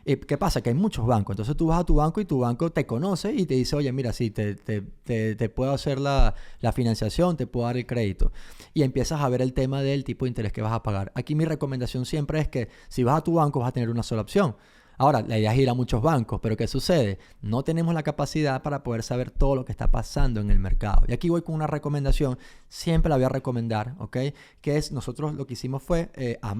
¿Qué pasa? Que hay muchos bancos, entonces tú vas a tu banco y tu banco te conoce y te dice, oye, mira, sí, te puedo hacer la financiación, te puedo dar el crédito. Y empiezas a ver el tema del tipo de interés que vas a pagar. Aquí mi recomendación siempre es que si vas a tu banco vas a tener una sola opción. Ahora, la idea es ir a muchos bancos, pero ¿qué sucede? No tenemos la capacidad para poder saber todo lo que está pasando en el mercado. Y aquí voy con una recomendación, siempre la voy a recomendar, ¿ok? Que es, nosotros lo que hicimos fue,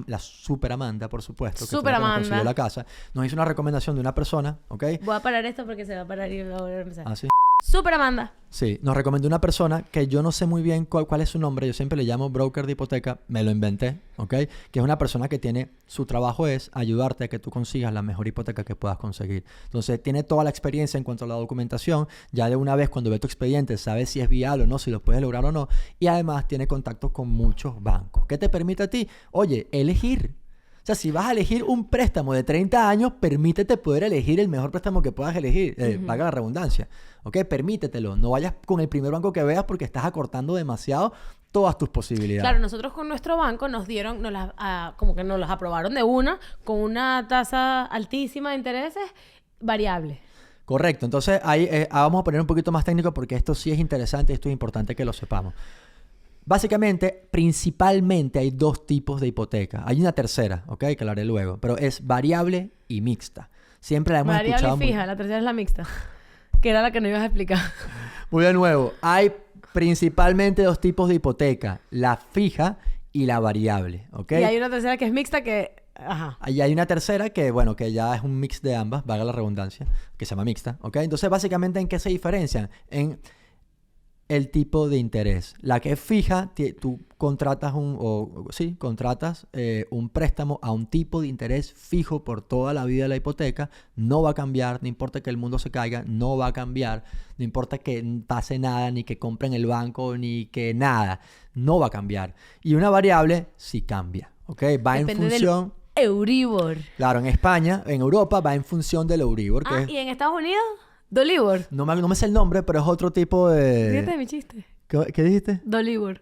la Super Amanda, por supuesto, que fue Super la que nos Amanda. consiguió la casa, nos hizo una recomendación de una persona, ¿ok? Voy a parar esto porque se va a parar y voy a volver a empezar. ¿Ah, sí? Super Amanda. Sí, nos recomendó una persona que yo no sé muy bien cuál es su nombre, yo siempre le llamo broker de hipoteca, me lo inventé, ¿ok? Que es una persona que su trabajo es ayudarte a que tú consigas la mejor hipoteca que puedas conseguir. Entonces, tiene toda la experiencia en cuanto a la documentación, ya de una vez cuando ve tu expediente, sabe si es viable o no, si lo puedes lograr o no, y además tiene contactos con muchos bancos. ¿Qué te permite a ti? Oye, elegir. O sea, si vas a elegir un préstamo de 30 años, permítete poder elegir el mejor préstamo que puedas elegir. Valga la redundancia. ¿Ok? Permítetelo. No vayas con el primer banco que veas porque estás acortando demasiado todas tus posibilidades. Claro, nosotros con nuestro banco nos dieron, como que nos las aprobaron de una, con una tasa altísima de intereses variable. Correcto. Entonces, ahí vamos a poner un poquito más técnico porque esto sí es interesante, esto es importante que lo sepamos. Básicamente, principalmente hay dos tipos de hipoteca. Hay una tercera, ¿ok? Que la haré luego. Pero es variable y mixta. Siempre la hemos Variable escuchado y fija, la tercera es la mixta. Que era la que no ibas a explicar. Muy de nuevo. Hay principalmente dos tipos de hipoteca. La fija y la variable, ¿ok? Y hay una tercera que es mixta que... Ajá. Y hay una tercera que, bueno, que ya es un mix de ambas, valga la redundancia, que se llama mixta, ¿ok? Entonces, básicamente, ¿en qué se diferencian? En el tipo de interés. La que es fija, tú contratas un préstamo a un tipo de interés fijo por toda la vida de la hipoteca. No va a cambiar, no importa que el mundo se caiga, no va a cambiar. No importa que pase nada, ni que compren el banco, ni que nada. No va a cambiar. Y una variable sí cambia, ¿ok? Va Depende en función... del Euribor. Claro, en España, en Europa, va en función del Euribor. Que es... ¿Y en Estados Unidos? Dolibor. No me sé el nombre, pero es otro tipo de... Fíjate de mi chiste. ¿Qué dijiste? Dolibor.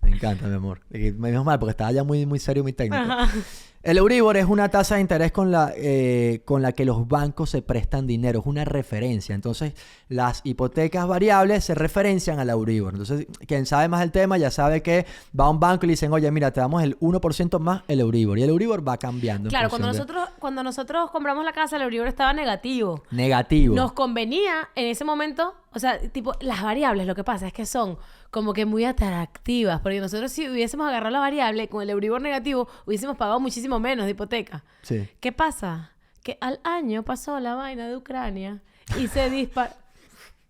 Me encanta, mi amor. Y menos mal, porque estaba ya muy, muy serio, muy técnico. Ajá. El Euribor es una tasa de interés con la que los bancos se prestan dinero. Es una referencia. Entonces, las hipotecas variables se referencian al Euribor. Entonces, quien sabe más del tema ya sabe que va a un banco y le dicen, oye, mira, te damos el 1% más el Euribor. Y el Euribor va cambiando. Claro, cuando nosotros compramos la casa, el Euribor estaba negativo. Negativo. Nos convenía en ese momento, o sea, tipo, las variables, lo que pasa es que son como que muy atractivas, porque nosotros si hubiésemos agarrado la variable con el Euribor negativo, hubiésemos pagado muchísimo menos de hipoteca. Sí. ¿Qué pasa? Que al año pasó la vaina de Ucrania y se disparó.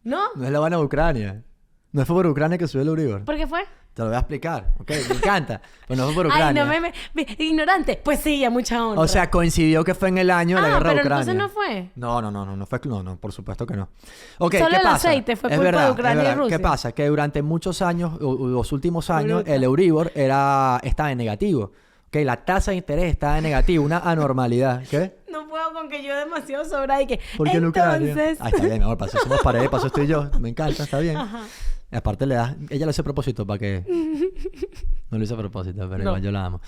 ¿No? No es la vaina de Ucrania. No fue por Ucrania que subió el Euribor. ¿Por qué fue? Te lo voy a explicar, ¿ok? Me encanta. Pero no fue por Ucrania. Ay, no ignorante. Pues sí, a mucha honra. O sea, coincidió que fue en el año de la guerra de Ucrania. pero entonces no fue. No fue, no, por supuesto que no. Okay, Solo ¿qué el pasa? aceite fue Es culpa verdad, de Ucrania es y verdad. Rusia. ¿Qué pasa? Que durante muchos años, o los últimos años, Bruta. el Euribor estaba en negativo. Okay, la tasa de interés estaba en negativo, una anormalidad. ¿Qué? No puedo con que yo demasiado sobra y que... ¿Por qué en Ucrania? Entonces... Ah, está bien, mi amor, para eso somos pareja, para eso estoy yo. Me encanta, está bien. Ajá. Y aparte ella lo hace a propósito para que... No lo hizo a propósito, pero No. igual yo la amo.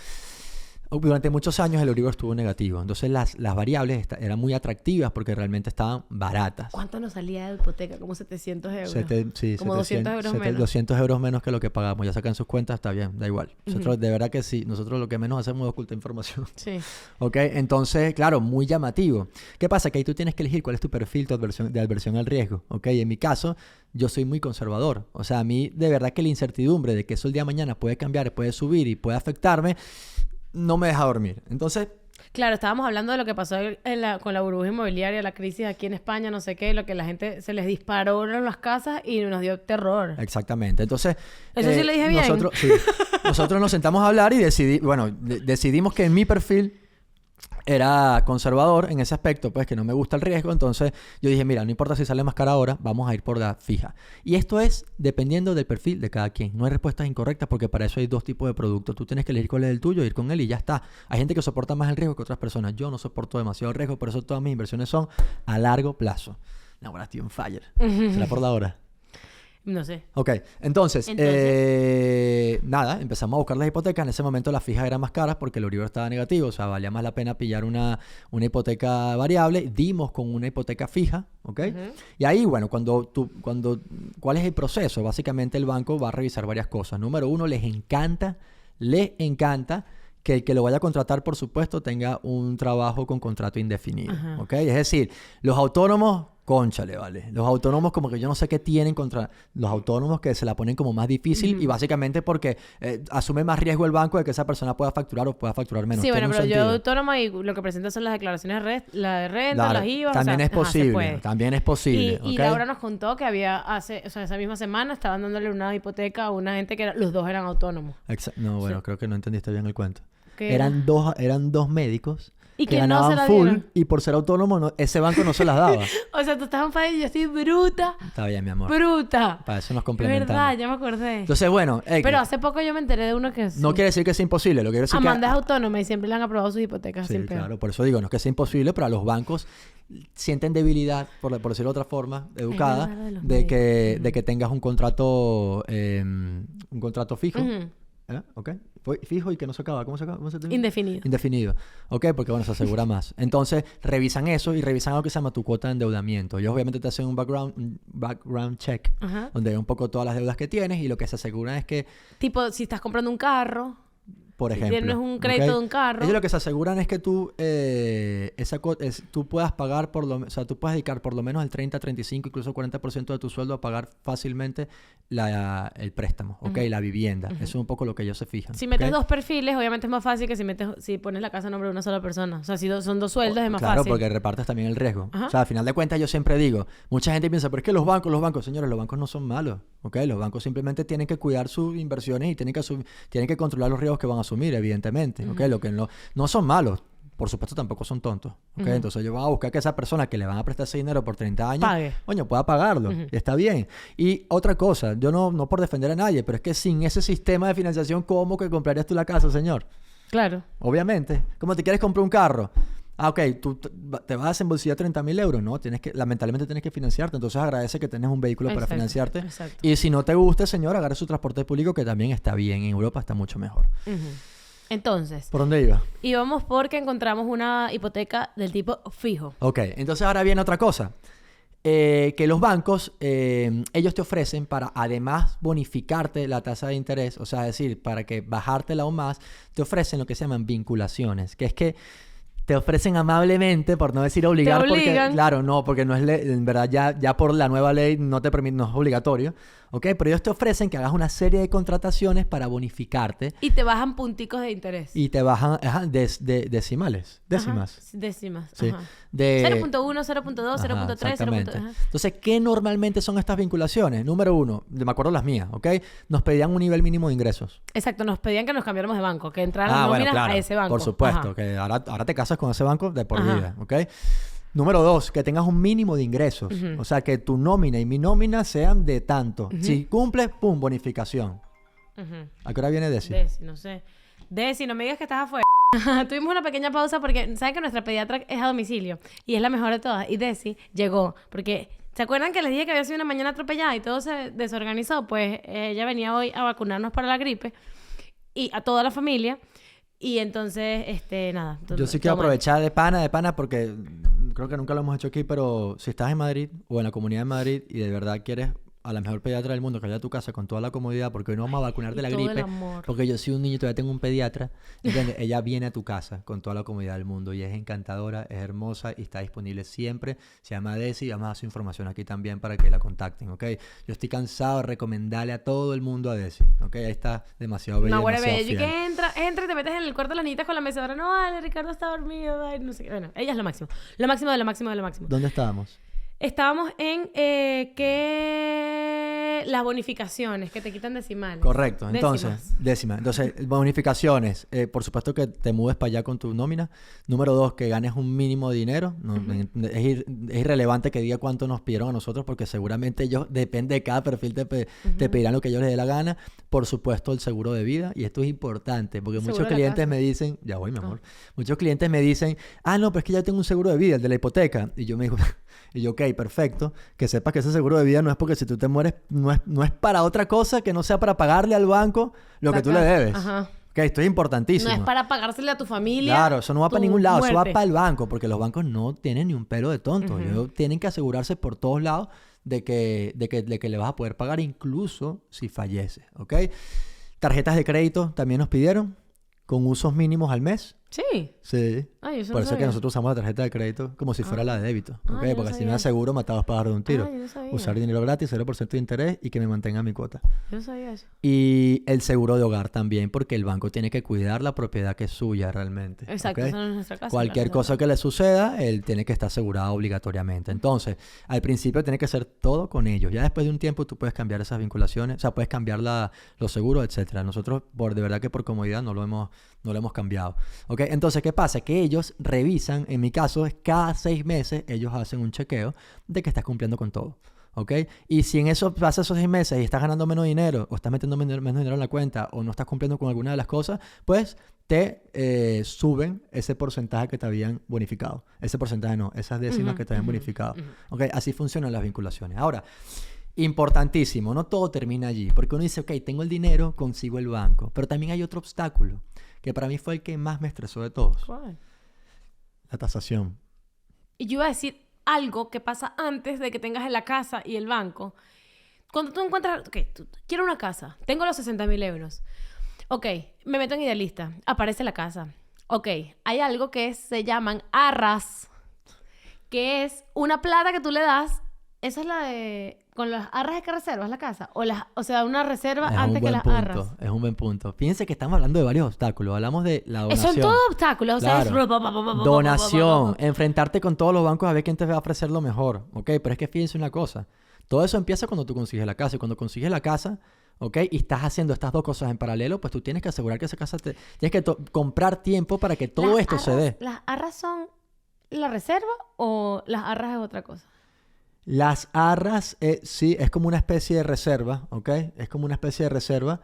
Durante muchos años el Euribor estuvo negativo. Entonces las variables eran muy atractivas porque realmente estaban baratas. ¿Cuánto nos salía de hipoteca? Como 700 euros. Sí, Como 200 euros menos. 200 euros menos que lo que pagamos. Ya sacan sus cuentas, está bien, da igual. Nosotros, de verdad que sí. Nosotros lo que menos hacemos es ocultar información. Sí. ¿Ok? Entonces, claro, muy llamativo. ¿Qué pasa? Que ahí tú tienes que elegir cuál es tu perfil de adversión al riesgo. ¿Ok? En mi caso, yo soy muy conservador. O sea, a mí, de verdad que la incertidumbre de que eso el día de mañana puede cambiar, puede subir y puede afectarme, no me deja dormir. Entonces... Claro, estábamos hablando de lo que pasó con la burbuja inmobiliaria, la crisis aquí en España, no sé qué, lo que la gente se les disparó en las casas y nos dio terror. Exactamente. Entonces... ¿Eso sí lo dije bien? Nosotros nos sentamos a hablar y decidimos que en mi perfil era conservador en ese aspecto, pues que no me gusta el riesgo. Entonces yo dije, mira, no importa si sale más cara ahora, vamos a ir por la fija. Y esto es dependiendo del perfil de cada quien. No hay respuestas incorrectas porque para eso hay dos tipos de productos. Tú tienes que elegir cuál es el tuyo, ir con él y ya está. Hay gente que soporta más el riesgo que otras personas. Yo no soporto demasiado el riesgo, por eso todas mis inversiones son a largo plazo. No, ahora estoy on fire. ¿Será por la hora? No sé. Ok, entonces nada, empezamos a buscar las hipotecas. En ese momento las fijas eran más caras porque el Euribor estaba negativo, o sea, valía más la pena pillar una hipoteca variable. Dimos con una hipoteca fija, ¿ok? Y ahí, bueno, ¿cuál es el proceso? Básicamente el banco va a revisar varias cosas. Número uno, les encanta que el que lo vaya a contratar, por supuesto, tenga un trabajo con contrato indefinido, ¿ok? Es decir, los autónomos... Cónchale, vale. Los autónomos como que yo no sé qué tienen contra los autónomos que se la ponen como más difícil y básicamente porque asume más riesgo el banco de que esa persona pueda facturar o pueda facturar menos. Sí, bueno, Tiene un pero yo sentido. autónoma y lo que presento son las declaraciones de renta, Claro, las IVA. también o sea, es posible, también es posible. Y ¿ok? Laura nos contó que esa misma semana estaban dándole una hipoteca a una gente que los dos eran autónomos. No, bueno, Sí. creo que no entendiste bien el cuento. ¿Qué Eran dos médicos ¿Y que que no ganaban se la full dieron? y por ser autónomo ese banco no se las daba. O sea, tú estás en falla y yo estoy bruta. Está bien, mi amor. Bruta. Para eso nos Es complementamos. verdad, ya me acordé. Entonces, bueno, Pero hace poco yo me enteré de uno que no quiere decir que sea imposible. Lo que quiere decir Amanda es que... autónoma y siempre le han aprobado sus hipotecas Sí, sin pedo. claro. Por eso digo, no es que sea imposible, pero a los bancos sienten debilidad, por decirlo de otra forma, educada, verdad, de los de que tengas un contrato fijo. ¿Ok? Fijo y que no se acaba. ¿Cómo se acaba? ¿Cómo se termina? Indefinido. Indefinido. ¿Ok? Porque, bueno, se asegura más. Entonces, revisan eso y revisan algo que se llama tu cuota de endeudamiento. Ellos obviamente te hacen un background check, Ajá. donde ven un poco todas las deudas que tienes y lo que se aseguran es que, Tipo, si estás comprando un carro, por si ejemplo... tienes un crédito ¿ok? de un carro. Ellos lo que se aseguran es que tú, tú puedas pagar o sea, tú puedes dedicar por lo menos el 30, 35, incluso 40% de tu sueldo a pagar fácilmente el préstamo, ¿ok? Ujú. La vivienda. Ujú. Eso es un poco lo que ellos se fijan. Si metes ¿ok? dos perfiles, obviamente es más fácil que si pones la casa a nombre de una sola persona. O sea, si son dos sueldos es más Claro, fácil. porque repartes también el riesgo. Ajá. O sea, al final de cuentas yo siempre digo, mucha gente piensa, pero es que los bancos, señores, los bancos no son malos, ¿ok? Los bancos simplemente tienen que cuidar sus inversiones y tienen que controlar los riesgos que van a asumir, evidentemente, ¿ok? Lo que no son malos. Por supuesto, tampoco son tontos, ¿ok? Ujú. Entonces yo voy a buscar que esa persona que le van a prestar ese dinero por 30 años, Pague. coño, pueda pagarlo. Ujú. Y está bien. Y otra cosa, yo no por defender a nadie, pero es que sin ese sistema de financiación, ¿cómo que comprarías tú la casa, señor? Claro. Obviamente. ¿Cómo te quieres comprar un carro? Ok, tú te vas a desembolsillar 30,000 euros, ¿no? Lamentablemente tienes que financiarte. Entonces agradece que tenés un vehículo para Exacto, financiarte. exacto. Y si no te gusta, señor, agarre su transporte público, que también está bien. En Europa está mucho mejor. Ujú. Entonces, ¿Por dónde iba? íbamos porque encontramos una hipoteca del tipo fijo. Ok, entonces ahora viene otra cosa. Que los bancos, ellos te ofrecen para además bonificarte la tasa de interés, o sea, es decir, para que bajártela aún más, te ofrecen lo que se llaman vinculaciones, que es que te ofrecen amablemente, por no decir obligar, porque obligan. claro, no, porque no es en verdad ya por la nueva ley no te permite, no es obligatorio, ¿ok? Pero ellos te ofrecen que hagas una serie de contrataciones para bonificarte Y te bajan punticos de interés. y te bajan décimas. Ajá, décimas. Sí. Ajá. De 0.1, 0.2, Ajá, 0.3, exactamente. 0.1. Entonces, ¿qué normalmente son estas vinculaciones? Número uno, me acuerdo las mías, ¿ok? Nos pedían un nivel mínimo de ingresos. Exacto, nos pedían que nos cambiáramos de banco, que entraran las nóminas a ese banco. Por supuesto, Ajá. que ahora te casas con ese banco de por Ajá. vida, ¿ok? Número dos, que tengas un mínimo de ingresos. Ujú. O sea, que tu nómina y mi nómina sean de tanto. Ujú. Si cumples, ¡pum! Bonificación. Ujú. ¿A qué hora viene Desi? Desi, no sé. Desi, no me digas que estás afuera. Tuvimos una pequeña pausa porque saben que nuestra pediatra es a domicilio y es la mejor de todas. Y Desi llegó porque... ¿Se acuerdan que les dije que había sido una mañana atropellada y todo se desorganizó? Pues ella venía hoy a vacunarnos para la gripe y a toda la familia. Y entonces, nada. Yo sí quiero aprovechar de pana, porque creo que nunca lo hemos hecho aquí, pero si estás en Madrid o en la Comunidad de Madrid y de verdad quieres a la mejor pediatra del mundo que vaya a tu casa con toda la comodidad, porque hoy no vamos a vacunar de la todo el gripe, amor. porque yo soy un niño y todavía tengo un pediatra, ¿entiendes? Ella viene a tu casa con toda la comodidad del mundo y es encantadora, es hermosa y está disponible siempre. Se llama Desi y vamos a dar su información aquí también para que la contacten, ¿ok? Yo estoy cansado de recomendarle a todo el mundo a Desi, ¿ok? Ahí está demasiado bella, No, bueno, demasiado bella. Y fiel. que entra y te metes en el cuarto de las niñitas con la mecedora. No, vale, Ricardo está dormido. Ay, no sé qué. Bueno, ella es lo máximo. Lo máximo de lo máximo de lo máximo. ¿Dónde estábamos? Estábamos en que las bonificaciones que te quitan decimales. Correcto, entonces, Décimas. décima. Entonces, bonificaciones. Por supuesto que te mudes para allá con tu nómina. Número dos, que ganes un mínimo de dinero. No, es irrelevante que diga cuánto nos pidieron a nosotros, porque seguramente ellos, depende de cada perfil, te pedirán lo que ellos les dé la gana. Por supuesto, el seguro de vida. Y esto es importante, porque Seguro muchos de la clientes casa. me dicen, ya voy, mi amor. Muchos clientes me dicen, no, pero es que ya tengo un seguro de vida, el de la hipoteca. Y yo me digo, ok, perfecto. Que sepas que ese seguro de vida no es porque si tú te mueres, no es para otra cosa que no sea para pagarle al banco lo que tú le debes. Ajá. Ok, esto es importantísimo. No es para pagársele a tu familia. Claro, eso no va para tu ningún lado, eso va muerte. para el banco, porque los bancos no tienen ni un pelo de tonto. Ellos tienen que asegurarse por todos lados de que le vas a poder pagar incluso si fallece, ¿ok? Tarjetas de crédito también nos pidieron, con usos mínimos al mes. Sí. Sí. Ay, eso Por no eso es que sabía. nosotros usamos la tarjeta de crédito como si fuera la de débito, ¿ok? yo no Porque así me sabía. aseguro matar dos pájaros de un tiro. Yo no sabía. Usar dinero gratis, 0% de interés y que me mantenga mi cuota. Yo no sabía eso. Y el seguro de hogar también, porque el banco tiene que cuidar la propiedad que es suya realmente. Exacto, ¿ok? eso no es nuestra casa. Cualquier claro, cosa que le suceda, él tiene que estar asegurado obligatoriamente. Entonces, al principio tiene que ser todo con ellos. Ya después de un tiempo tú puedes cambiar esas vinculaciones, o sea, puedes cambiar los seguros, etcétera. Nosotros, de verdad que por comodidad no lo hemos cambiado. ¿Ok? Entonces, ¿qué pasa? Que ellos revisan, en mi caso, es cada 6 meses ellos hacen un chequeo de que estás cumpliendo con todo. ¿Ok? Y si en eso pasa esos 6 meses y estás ganando menos dinero, o estás metiendo menos dinero en la cuenta, o no estás cumpliendo con alguna de las cosas, pues te suben ese porcentaje que te habían bonificado. Ese porcentaje no, esas décimas que te habían bonificado. ¿Ok? Así funcionan las vinculaciones. Ahora, Importantísimo, no todo termina allí, porque uno dice, ok, tengo el dinero, consigo el banco, pero también hay otro obstáculo, que para mí fue el que más me estresó de todos, ¿Cuál? la tasación. Y yo iba a decir algo que pasa antes de que tengas la casa y el banco. Cuando tú encuentras, ok, quiero una casa, tengo los 60.000 euros. Ok, me meto en Idealista, aparece la casa. Ok, hay algo que se llaman arras, que es una plata que tú le das. Esa es la de... ¿Con las arras es que reservas la casa? O sea, una reserva antes que las arras. Es un buen punto. Fíjense que estamos hablando de varios obstáculos. Hablamos de la donación. Son todos obstáculos. O sea, Claro. es... Donación. Enfrentarte con todos los bancos a ver quién te va a ofrecer lo mejor. ¿Ok? Pero es que fíjense una cosa. Todo eso empieza cuando tú consigues la casa. Y cuando consigues la casa, ¿ok? Y estás haciendo estas dos cosas en paralelo, pues tú tienes que asegurar que esa casa te... Tienes que comprar tiempo para que todo esto se dé. ¿Las arras son la reserva o las arras es otra cosa? Las arras, sí, es como una especie de reserva, ¿ok? Es como una especie de reserva.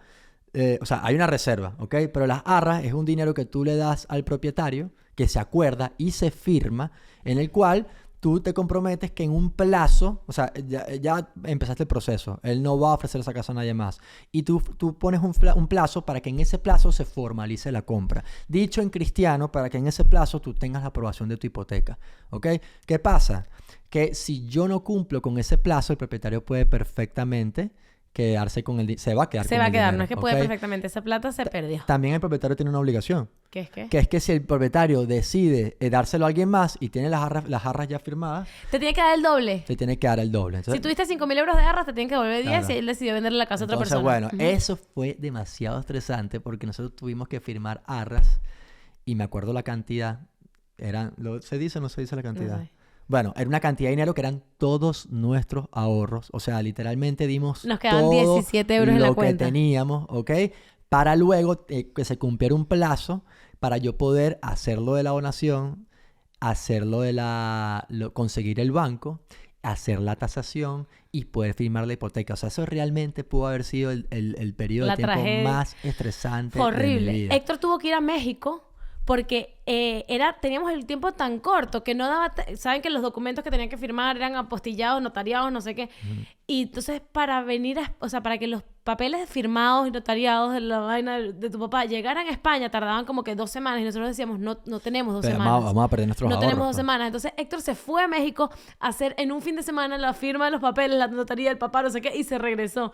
O sea, hay una reserva, ¿ok? Pero las arras es un dinero que tú le das al propietario, que se acuerda y se firma, en el cual tú te comprometes que en un plazo, o sea, ya empezaste el proceso, él no va a ofrecer esa casa a nadie más. Y tú pones un plazo para que en ese plazo se formalice la compra. Dicho en cristiano, para que en ese plazo tú tengas la aprobación de tu hipoteca, ¿ok? ¿Qué pasa? Que si yo no cumplo con ese plazo, el propietario puede perfectamente quedarse con el dinero. Se va a quedar con el dinero. Se va a quedar, no es que puede ¿ok? perfectamente. Esa plata se perdió. También el propietario tiene una obligación. ¿Qué es qué? Que es que si el propietario decide dárselo a alguien más y tiene las arras ya firmadas, Te tiene que dar el doble. te tiene que dar el doble. Entonces, Si tuviste 5.000 euros de arras, te tienen que devolver 10 Claro. y él decidió venderle la casa a otra entonces, persona. bueno, eso fue demasiado estresante porque nosotros tuvimos que firmar arras y me acuerdo la cantidad. ¿Se dice o no se dice la cantidad? No sé. Bueno, era una cantidad de dinero que eran todos nuestros ahorros. O sea, literalmente dimos Nos quedaban todo 17 euros en la lo que cuenta. teníamos, ¿ok? Para luego que se cumpliera un plazo para yo poder hacerlo de la donación, hacerlo de conseguir el banco, hacer la tasación y poder firmar la hipoteca. O sea, eso realmente pudo haber sido el periodo La de tiempo tragedia. más estresante Fue de mi horrible. vida. Héctor tuvo que ir a México porque teníamos el tiempo tan corto que no daba... Saben que los documentos que tenían que firmar eran apostillados, notariados, no sé qué. Y entonces para venir o sea, para que los papeles firmados y notariados de la vaina de tu papá llegaran a España tardaban como que 2 semanas y nosotros decíamos, no tenemos 2 Pero semanas. vamos a perder nuestros No ahorros. tenemos 2 pues. semanas. Entonces Héctor se fue a México a hacer en un fin de semana la firma de los papeles, la notaría del papá, no sé qué, y se regresó.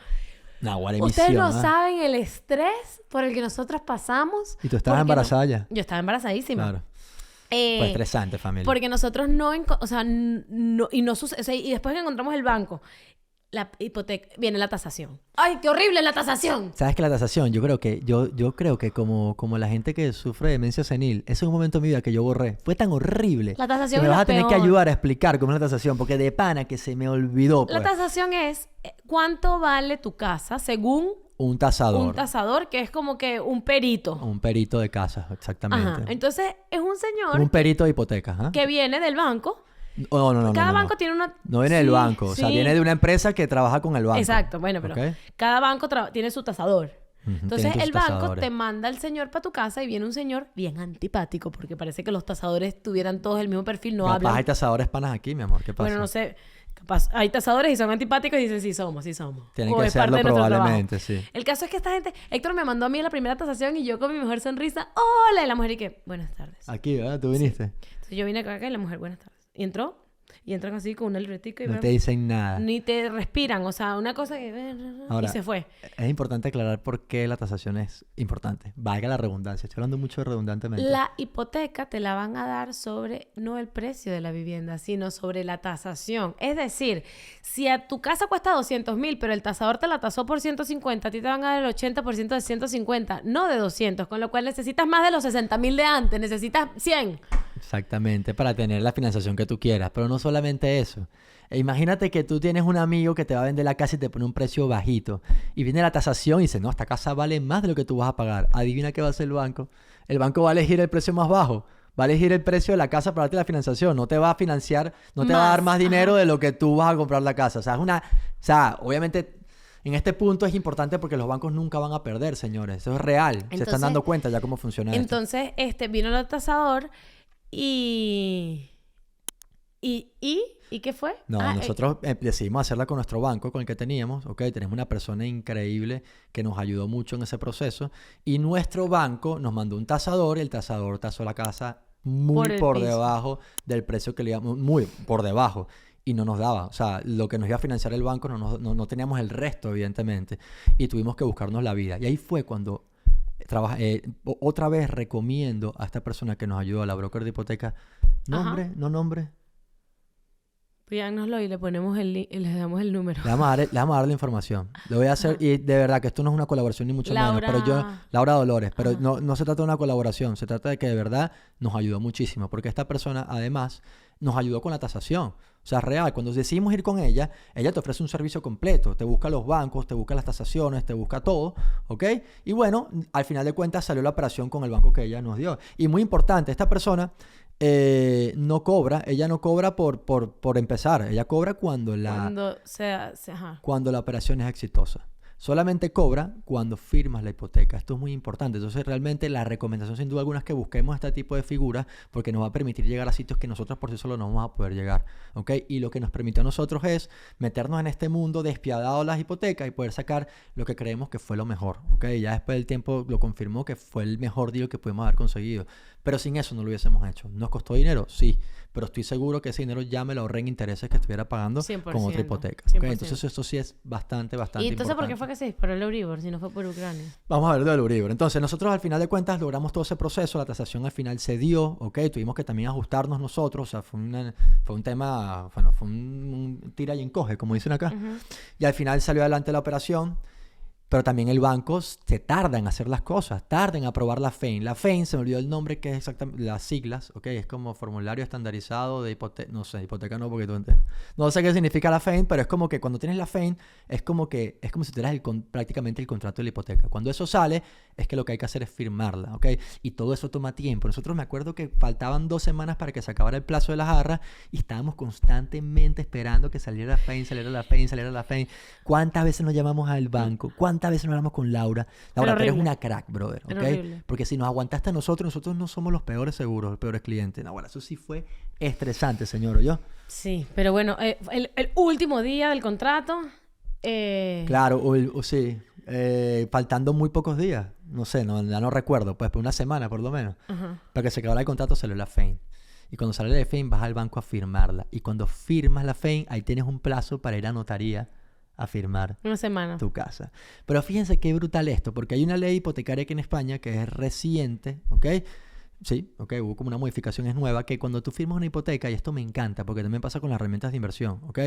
Naguará, Ustedes emisión, no ¿ah? saben el estrés por el que nosotros pasamos. Y tú estabas porque embarazada ya. Yo estaba embarazadísima. Claro. Fue estresante, familia. Porque nosotros o sea, no, y no sucede, o sea, y después que encontramos el banco, la hipoteca, viene la tasación. ¡Ay, qué horrible la tasación! ¿Sabes que la tasación? Yo creo que como la gente que sufre de demencia senil, ese es un momento de mi vida que yo borré. Fue tan horrible. La tasación que me es vas lo a tener que peor. ayudar a explicar cómo es la tasación, porque de pana que se me olvidó. La Pues. tasación es cuánto vale tu casa según Un tasador. un tasador, que es como que un perito. Un perito de casa, exactamente. Ajá. Entonces, es un señor Un perito de hipotecas, ¿ah? que viene del banco. Oh, no. Cada no. banco tiene una... No viene del Sí, banco, o sea, sí. viene de una empresa que trabaja con el banco. Exacto, bueno, pero ¿Ok? cada banco tiene su tasador. Ujú, Entonces tienen tus el banco tasadores. te manda al señor para tu casa y viene un señor bien antipático porque parece que los tasadores tuvieran todos el mismo perfil, no Capaz hablan. hay tasadores panas aquí, mi amor. ¿Qué pasa? Bueno, no sé, capaz hay tasadores y son antipáticos y dicen sí somos. Tienen O que es parte serlo de nuestro probablemente, trabajo. sí. El caso es que esta gente, Héctor me mandó a mí a la primera tasación y yo con mi mejor sonrisa, hola, y la mujer y que, buenas tardes. Aquí, ¿verdad? Tú viniste. Entonces yo vine acá y la mujer, buenas tardes. Y entró, y entran así con una libretica y No te dicen nada. ni te respiran, o sea, una cosa que... Ahora, y se fue. Es importante aclarar por qué la tasación es importante. Valga la redundancia. Estoy hablando mucho de redundantemente. La hipoteca te la van a dar sobre no el precio de la vivienda, sino sobre la tasación. Es decir, si a tu casa cuesta 200.000, pero el tasador te la tasó por 150, a ti te van a dar el 80% de 150, no de 200, con lo cual necesitas más de los 60.000 de antes, necesitas 100. Exactamente, para tener la financiación que tú quieras. Pero no solamente eso. Imagínate que tú tienes un amigo que te va a vender la casa y te pone un precio bajito. Y viene la tasación y dice, no, esta casa vale más de lo que tú vas a pagar. Adivina qué va a hacer el banco. El banco va a elegir el precio más bajo. Va a elegir el precio de la casa para darte la financiación. No te va a financiar, no te va a dar más dinero de lo que tú vas a comprar la casa. O sea, obviamente... En este punto es importante porque los bancos nunca van a perder, señores. Eso es real. Se están Entonces- dando cuenta ya cómo funciona esto. Entonces, vino el tasador y ¿Y qué fue? No, nosotros decidimos hacerla con nuestro banco, con el que teníamos, ¿ok? Tenemos una persona increíble que nos ayudó mucho en ese proceso. Y nuestro banco nos mandó un tasador y el tasador tasó la casa muy por debajo del precio que le íbamos, muy por debajo. Y no nos daba. O sea, lo que nos iba a financiar el banco no teníamos el resto, evidentemente. Y tuvimos que buscarnos la vida. Y ahí fue cuando otra vez recomiendo a esta persona que nos ayudó, a la broker de hipoteca. ¿Nombre? ¿No nombre? Pídanoslo y le ponemos les damos el número. Le vamos a dar la información. Lo voy a hacer, y de verdad que esto no es una colaboración ni mucho menos, pero Laura Dolores, pero no se trata de una colaboración, se trata de que de verdad nos ayudó muchísimo, porque esta persona además nos ayudó con la tasación. O sea, real, cuando decidimos ir con ella te ofrece un servicio completo, te busca los bancos, te busca las tasaciones, te busca todo, ¿ok? Y bueno, al final de cuentas salió la operación con el banco que ella nos dio. Y muy importante, esta persona no cobra por empezar, ella cobra cuando la operación es exitosa. Solamente cobra cuando firmas la hipoteca. Esto es muy importante. Entonces, realmente la recomendación sin duda alguna es que busquemos este tipo de figuras porque nos va a permitir llegar a sitios que nosotros por sí solos no vamos a poder llegar, ¿ok? Y lo que nos permitió a nosotros es meternos en este mundo despiadado de las hipotecas y poder sacar lo que creemos que fue lo mejor, ¿ok? Ya después del tiempo lo confirmó que fue el mejor deal que pudimos haber conseguido. Pero sin eso no lo hubiésemos hecho. ¿Nos costó dinero? Sí. Pero estoy seguro que ese dinero ya me lo ahorré en intereses que estuviera pagando 100%, con otra hipoteca. ¿Okay? Entonces, esto sí es bastante importante. ¿Y entonces por qué fue que se disparó el Euribor si no fue por Ucrania? Vamos a ver lo del Euribor. Entonces, nosotros al final de cuentas logramos todo ese proceso. La tasación al final se dio, ¿ok? Tuvimos que también ajustarnos nosotros. O sea, fue un tema, bueno, fue un tira y encoge, como dicen acá. Uh-huh. Y al final salió adelante la operación. Pero también el banco se tarda en hacer las cosas, tarda en aprobar la FEIN. La FEIN, se me olvidó el nombre, que es exactamente las siglas, ¿ok? Es como formulario estandarizado de hipoteca, no sé, hipoteca no, porque tú entiendes. No sé qué significa la FEIN, pero es como que cuando tienes la FEIN, es como si tuvieras prácticamente el contrato de la hipoteca. Cuando eso sale, es que lo que hay que hacer es firmarla, ¿ok? Y todo eso toma tiempo. Nosotros me acuerdo que faltaban 2 semanas para que se acabara el plazo de las jarras y estábamos constantemente esperando que saliera la FEIN, saliera la FEIN, saliera la FEIN. ¿Cuántas veces nos llamamos al banco? ¿Cuántas veces nos hablamos con Laura? Laura, tú eres una crack, brother, ¿ok? Porque si nos aguantaste a nosotros no somos los peores seguros, los peores clientes. No, bueno, eso sí fue estresante, señor, ¿oyó? Sí, pero bueno, el último día del contrato... Claro, sí. Faltando muy pocos días. No sé, ya no recuerdo. Pues por una semana, por lo menos. Uh-huh. Para que se acabara el contrato salió la FEIN. Y cuando sale la FEIN vas al banco a firmarla. Y cuando firmas la FEIN, ahí tienes un plazo para ir a notaría a firmar una semana tu casa. Pero fíjense qué brutal esto, porque hay una ley hipotecaria aquí en España que es reciente, ¿ok? Sí, ok, hubo como una modificación, es nueva, que cuando tú firmas una hipoteca, y esto me encanta, porque también pasa con las herramientas de inversión, ¿ok?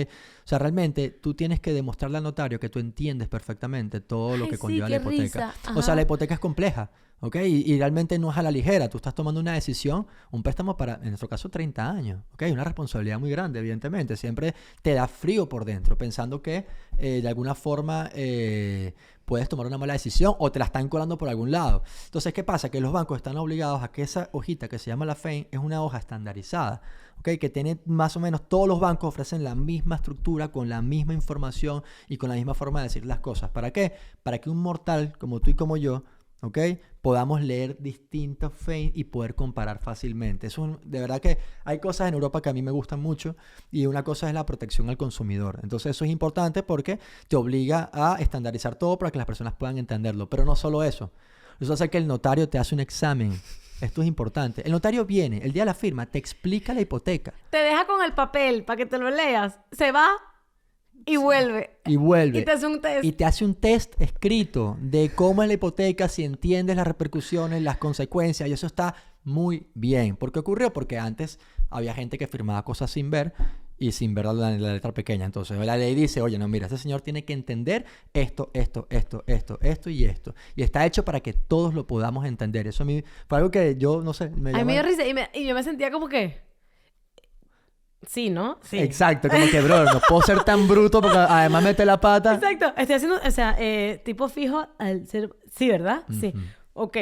O sea, realmente tú tienes que demostrarle al notario que tú entiendes perfectamente todo lo que conlleva la hipoteca. O sea, la hipoteca es compleja, ¿ok? Y realmente no es a la ligera. Tú estás tomando una decisión, un préstamo para, en nuestro caso, 30 años, ¿ok? Una responsabilidad muy grande, evidentemente. Siempre te da frío por dentro, pensando que de alguna forma puedes tomar una mala decisión o te la están colando por algún lado. Entonces, ¿qué pasa? Que los bancos están obligados a que esa hojita que se llama la FEIN es una hoja estandarizada, ¿ok? Que tiene más o menos, todos los bancos ofrecen la misma estructura, con la misma información y con la misma forma de decir las cosas. ¿Para qué? Para que un mortal como tú y como yo, ¿ok? Podamos leer distintos FEIN y poder comparar fácilmente. De verdad que hay cosas en Europa que a mí me gustan mucho y una cosa es la protección al consumidor. Entonces eso es importante porque te obliga a estandarizar todo para que las personas puedan entenderlo. Pero no solo eso. Eso hace que el notario te hace un examen. Esto es importante. El notario viene, el día de la firma, te explica la hipoteca. Te deja con el papel para que te lo leas. Se va... Y vuelve. Y te hace un test. Y te hace un test escrito de cómo es la hipoteca, si entiendes las repercusiones, las consecuencias. Y eso está muy bien. ¿Por qué ocurrió? Porque antes había gente que firmaba cosas sin ver y sin ver la letra pequeña. Entonces la ley dice, oye, no, mira, ese señor tiene que entender esto y esto. Y está hecho para que todos lo podamos entender. Eso a mí fue algo que yo, no sé, me dio risa y yo me sentía como que... Sí, ¿no? Sí. Exacto, como que, bro, no puedo ser tan bruto porque además mete la pata. Exacto. Estoy haciendo, o sea, tipo fijo al ser... Sí, ¿verdad? Uh-huh. Sí. Ok.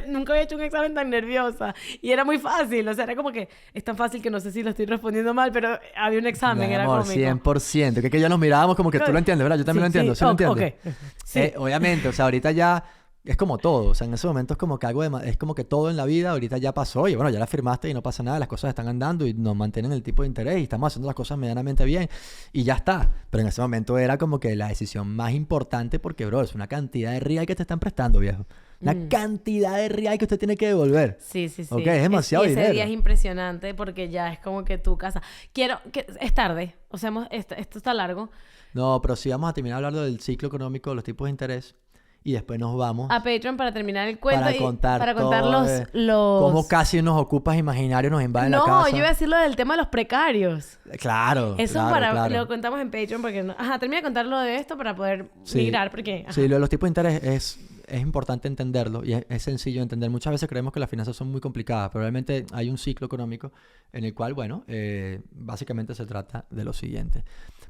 Nunca había hecho un examen tan nerviosa. Y era muy fácil. O sea, era como que... Es tan fácil que no sé si lo estoy respondiendo mal, pero había un examen. No, era amor, cómico. 100%. Que ya nos mirábamos como que tú lo entiendes, ¿verdad? Yo también lo entiendo. ¿Sí lo entiendes? Okay. Sí. Obviamente. O sea, ahorita ya... es como todo. O sea, en ese momento es como que es como que todo en la vida ahorita ya pasó y bueno, ya la firmaste y no pasa nada, las cosas están andando y nos mantienen el tipo de interés y estamos haciendo las cosas medianamente bien y ya está. Pero en ese momento era como que la decisión más importante porque, bro, es una cantidad de real que te están prestando, viejo. Una cantidad de real que usted tiene que devolver. Sí, sí, sí. Ok, es demasiado y ese dinero. día es impresionante porque ya es como que tu casa. Es tarde. O sea, esto está largo. No, pero sí vamos a terminar hablando del ciclo económico, de los tipos de interés y después nos vamos A Patreon para terminar el cuento para contar, para contar todo, los... cómo casi unos ocupas imaginarios nos invaden la casa. No, yo iba a decir lo del tema de los precarios. Claro, Eso claro. lo contamos en Patreon porque no... Ajá, termina de contar lo de esto para poder migrar porque... Ajá. Sí, lo de los tipos de interés es importante entenderlo y es sencillo de entender. Muchas veces creemos que las finanzas son muy complicadas, pero realmente hay un ciclo económico en el cual, bueno, básicamente se trata de lo siguiente.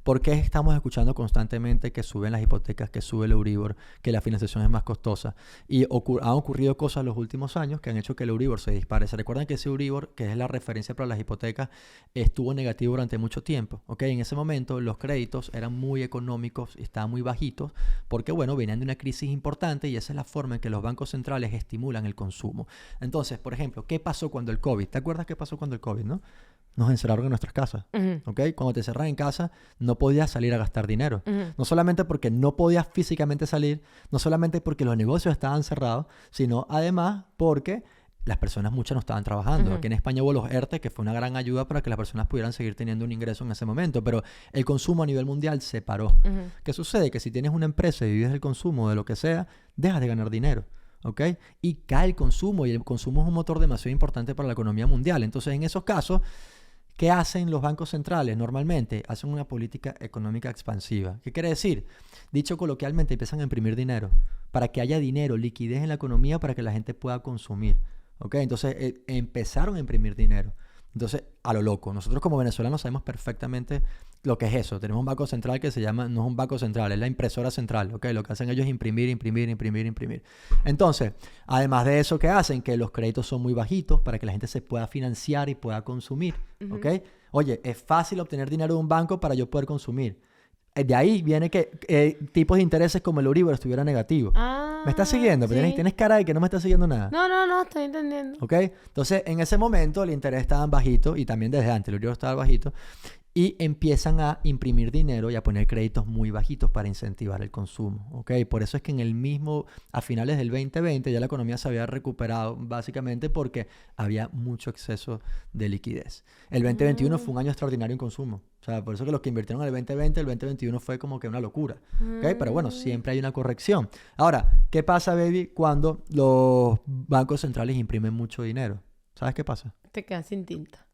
¿Por qué estamos escuchando constantemente que suben las hipotecas, que sube el Euribor, que la financiación es más costosa? Y han ocurrido cosas en los últimos años que han hecho que el Euribor se dispare. ¿Se recuerdan que ese Euribor, que es la referencia para las hipotecas, estuvo negativo durante mucho tiempo? ¿Ok? En ese momento los créditos eran muy económicos y estaban muy bajitos porque, bueno, venían de una crisis importante y esa es la forma en que los bancos centrales estimulan el consumo. Entonces, por ejemplo, ¿qué pasó cuando el COVID? ¿Te acuerdas qué pasó cuando el COVID, no? Nos encerraron en nuestras casas, ¿ok? Cuando te cerras en casa, no podías salir a gastar dinero. No solamente porque no podías físicamente salir, no solamente porque los negocios estaban cerrados, sino además porque las personas muchas no estaban trabajando. Aquí en España hubo los ERTE, que fue una gran ayuda para que las personas pudieran seguir teniendo un ingreso en ese momento, pero el consumo a nivel mundial se paró. ¿Qué sucede? Que si tienes una empresa y vives del consumo, de lo que sea, dejas de ganar dinero. ¿Ok? Y cae el consumo, y el consumo es un motor demasiado importante para la economía mundial. Entonces, en esos casos, ¿qué hacen los bancos centrales? Normalmente hacen una política económica expansiva. ¿Qué quiere decir? Dicho coloquialmente, empiezan a imprimir dinero para que haya dinero, liquidez en la economía para que la gente pueda consumir. ¿Ok? Entonces empezaron a imprimir dinero. Entonces, a lo loco. Nosotros como venezolanos sabemos perfectamente lo que es eso. Tenemos un banco central que se llama, no es un banco central, es la impresora central. ¿Ok? Lo que hacen ellos es imprimir. Entonces, además de eso, ¿qué hacen? Que los créditos son muy bajitos para que la gente se pueda financiar y pueda consumir. ¿Ok? Oye, es fácil obtener dinero de un banco para yo poder consumir. De ahí viene que tipos de intereses como el Euribor estuviera negativo. ¿Me estás siguiendo? Sí. ¿Tienes cara de que no me estás siguiendo nada? No, estoy entendiendo. ¿Ok? Entonces, en ese momento el interés estaba bajito y también desde antes el Euribor estaba bajito y empiezan a imprimir dinero y a poner créditos muy bajitos para incentivar el consumo. ¿Ok? Por eso es que a finales del 2020 ya la economía se había recuperado básicamente porque había mucho exceso de liquidez. El 2021 fue un año extraordinario en consumo. O sea, por eso que los que invirtieron en el 2020, el 2021 fue como que una locura. ¿Ok? Pero bueno, siempre hay una corrección. Ahora, ¿qué pasa, baby, cuando los bancos centrales imprimen mucho dinero? ¿Sabes qué pasa? Te quedas sin tinta.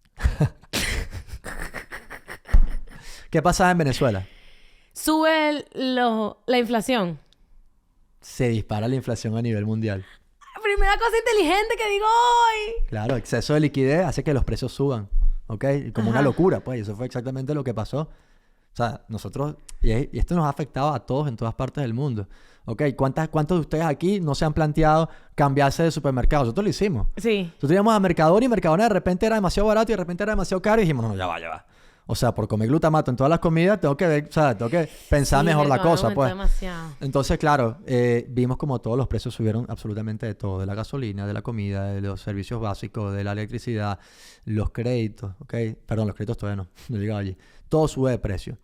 ¿Qué pasa en Venezuela? Sube la inflación. Se dispara la inflación a nivel mundial. Primera cosa inteligente que digo hoy. Claro, exceso de liquidez hace que los precios suban. ¿Ok? Como una locura, pues. Eso fue exactamente lo que pasó. O sea, nosotros... Y esto nos ha afectado a todos en todas partes del mundo. ¿Ok? ¿Cuántos de ustedes aquí no se han planteado cambiarse de supermercado? Nosotros lo hicimos. Sí. Nosotros íbamos a Mercadona y Mercadona de repente era demasiado barato y de repente era demasiado caro y dijimos, no, ya va. O sea, por comer glutamato en todas las comidas, tengo que pensar mejor la cosa, pues. Demasiado. Entonces, claro, vimos como todos los precios subieron absolutamente de todo. De la gasolina, de la comida, de los servicios básicos, de la electricidad, los créditos, ¿ok? Perdón, los créditos todavía no he llegado allí. Todo sube de precio.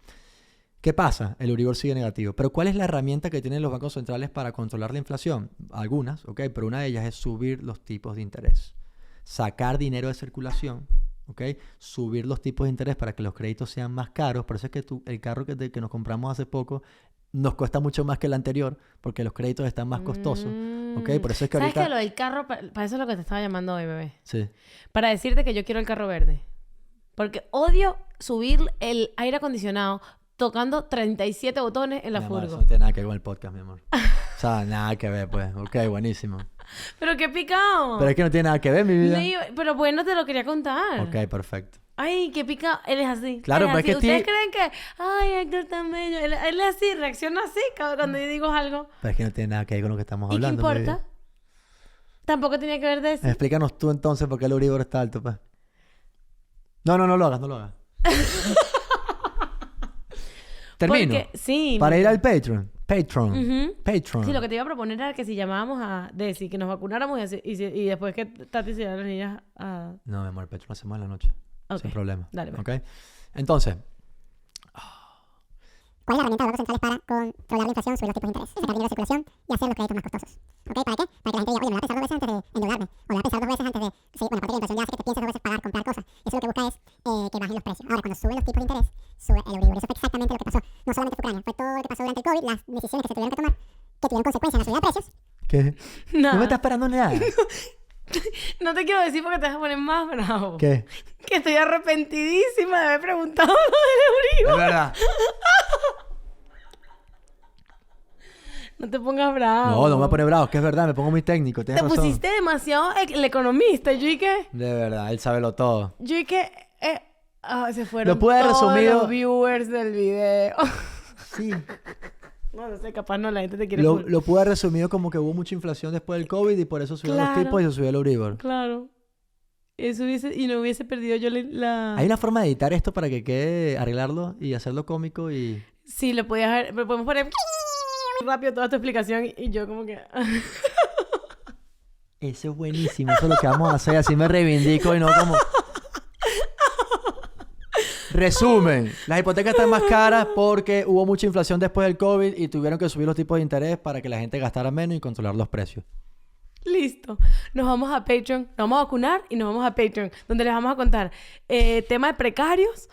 ¿Qué pasa? El Euribor sigue negativo. Pero ¿cuál es la herramienta que tienen los bancos centrales para controlar la inflación? Algunas, ¿ok? Pero una de ellas es subir los tipos de interés. Sacar dinero de circulación. ¿Ok? Subir los tipos de interés para que los créditos sean más caros. Por eso es que el carro que nos compramos hace poco nos cuesta mucho más que el anterior porque los créditos están más costosos. ¿Ok? Por eso es que ¿Sabes ahorita... que lo del carro... Para eso es lo que te estaba llamando hoy, bebé. Sí. Para decirte que yo quiero el carro verde. Porque odio subir el aire acondicionado tocando 37 botones en la Mi amor, furgo. eso no tiene nada que ver con el podcast, mi amor. O sea, nada que ver, pues. Ok, buenísimo. Pero qué picado. Pero es que no tiene nada que ver, mi vida. Pero bueno, te lo quería contar. Ok, perfecto. Ay, qué picado. Él es así. Claro, él es pero es así. que ¿Ustedes creen que... Ay, Héctor tan bello? Él es así, reacciona así cuando yo digo algo. Pero es que no tiene nada que ver con lo que estamos ¿Y qué hablando. mi vida. importa? Tampoco tenía que ver de eso. Explícanos tú entonces por qué el Euribor está alto, pues. No lo hagas. Termino. Porque, sí. Para ir al Patreon. Patreon. Ujú. Patreon. Sí, lo que te iba a proponer era que si llamábamos a Desi, que nos vacunáramos y después que Tati se llevara a las niñas a... No, mi amor, el Patreon lo hacemos en la noche. Ok. Sin problema. Dale, pues. ¿Ok? Entonces, ¿Cuál es la herramienta de los bancos centrales para controlar la inflación, subir los tipos de interés, sacar dinero de circulación y hacer los créditos más costosos? ¿Ok? ¿Para qué? Para que la gente diga, oye, me voy a pensar 2 veces antes de endeudarme. O me voy a pensar 2 veces antes de... Sí, bueno, aparte que la inflación ya hace que te pienses 2 veces pagar, comprar cosas. Eso lo que busca es que bajen los precios. Ahora, cuando suben los tipos de interés, sube el Euribor. Eso fue exactamente lo que pasó. No solamente fue Ucrania, fue todo lo que pasó durante el COVID, las decisiones que se tuvieron que tomar, que tuvieron consecuencias en la subida de precios. ¿qué? Nada. No me estás esperando nada. No te quiero decir porque te vas a poner más bravo. ¿Qué? Que estoy arrepentidísima de haber preguntado lo del Es Euribor. verdad. No te pongas bravo. No, no me voy a poner bravo, que es verdad, me pongo muy técnico. Te Tienes razón. pusiste demasiado el economista. Yo y que... De verdad, él sabe lo todo. se fueron Lo pude todos resumido- los viewers del video. Sí. No sé, capaz no, la gente te quiere Lo, full. lo pude haber resumido como que hubo mucha inflación después del COVID y por eso subieron los Claro. tipos y se subió el Euribor. Claro. Eso y no hubiese perdido yo la... Hay una forma de editar esto para que quede, arreglarlo y hacerlo cómico y... Sí, lo podías haber... Pero podemos poner rápido toda tu explicación y yo como que... Eso es buenísimo, eso es lo que vamos a hacer, así me reivindico y no como... Resumen, las hipotecas están más caras porque hubo mucha inflación después del COVID y tuvieron que subir los tipos de interés para que la gente gastara menos y controlar los precios. Listo. Nos vamos a Patreon, nos vamos a vacunar y nos vamos a Patreon, donde les vamos a contar tema de precarios,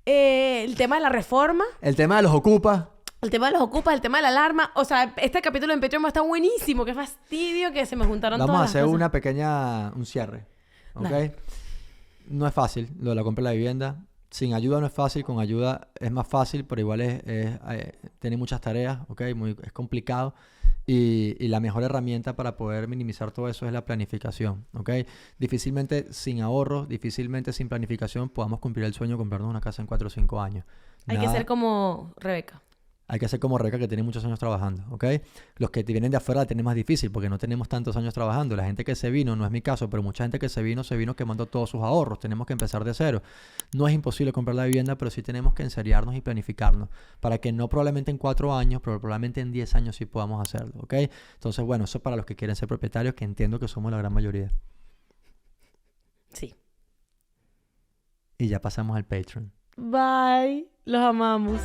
el tema de la reforma, El tema de los ocupas, el tema de los ocupas, el tema de la alarma. O sea, este capítulo en Patreon va a estar buenísimo. Qué fastidio que se me juntaron vamos a todas hacer las cosas. una pequeña, un cierre, ¿ok? Dale. No es fácil lo de la compra de la vivienda. Sin ayuda no es fácil, con ayuda es más fácil, pero igual tiene muchas tareas, ¿ok? Es complicado. Y la mejor herramienta para poder minimizar todo eso es la planificación, ¿ok? Difícilmente sin ahorros, difícilmente sin planificación podamos cumplir el sueño de comprarnos una casa en 4 o 5 años. Hay que ser como Rebeca. Hay que hacer como Rebeca, que tiene muchos años trabajando, ¿ok? Los que vienen de afuera la tienen más difícil porque no tenemos tantos años trabajando. La gente que se vino, no es mi caso, pero mucha gente que se vino quemando todos sus ahorros. Tenemos que empezar de cero. No es imposible comprar la vivienda, pero sí tenemos que enseriarnos y planificarnos para que no probablemente en 4 años, pero probablemente en 10 años sí podamos hacerlo, ¿ok? Entonces, bueno, eso es para los que quieren ser propietarios, que entiendo que somos la gran mayoría. Sí. Y ya pasamos al Patreon. Bye. Los amamos.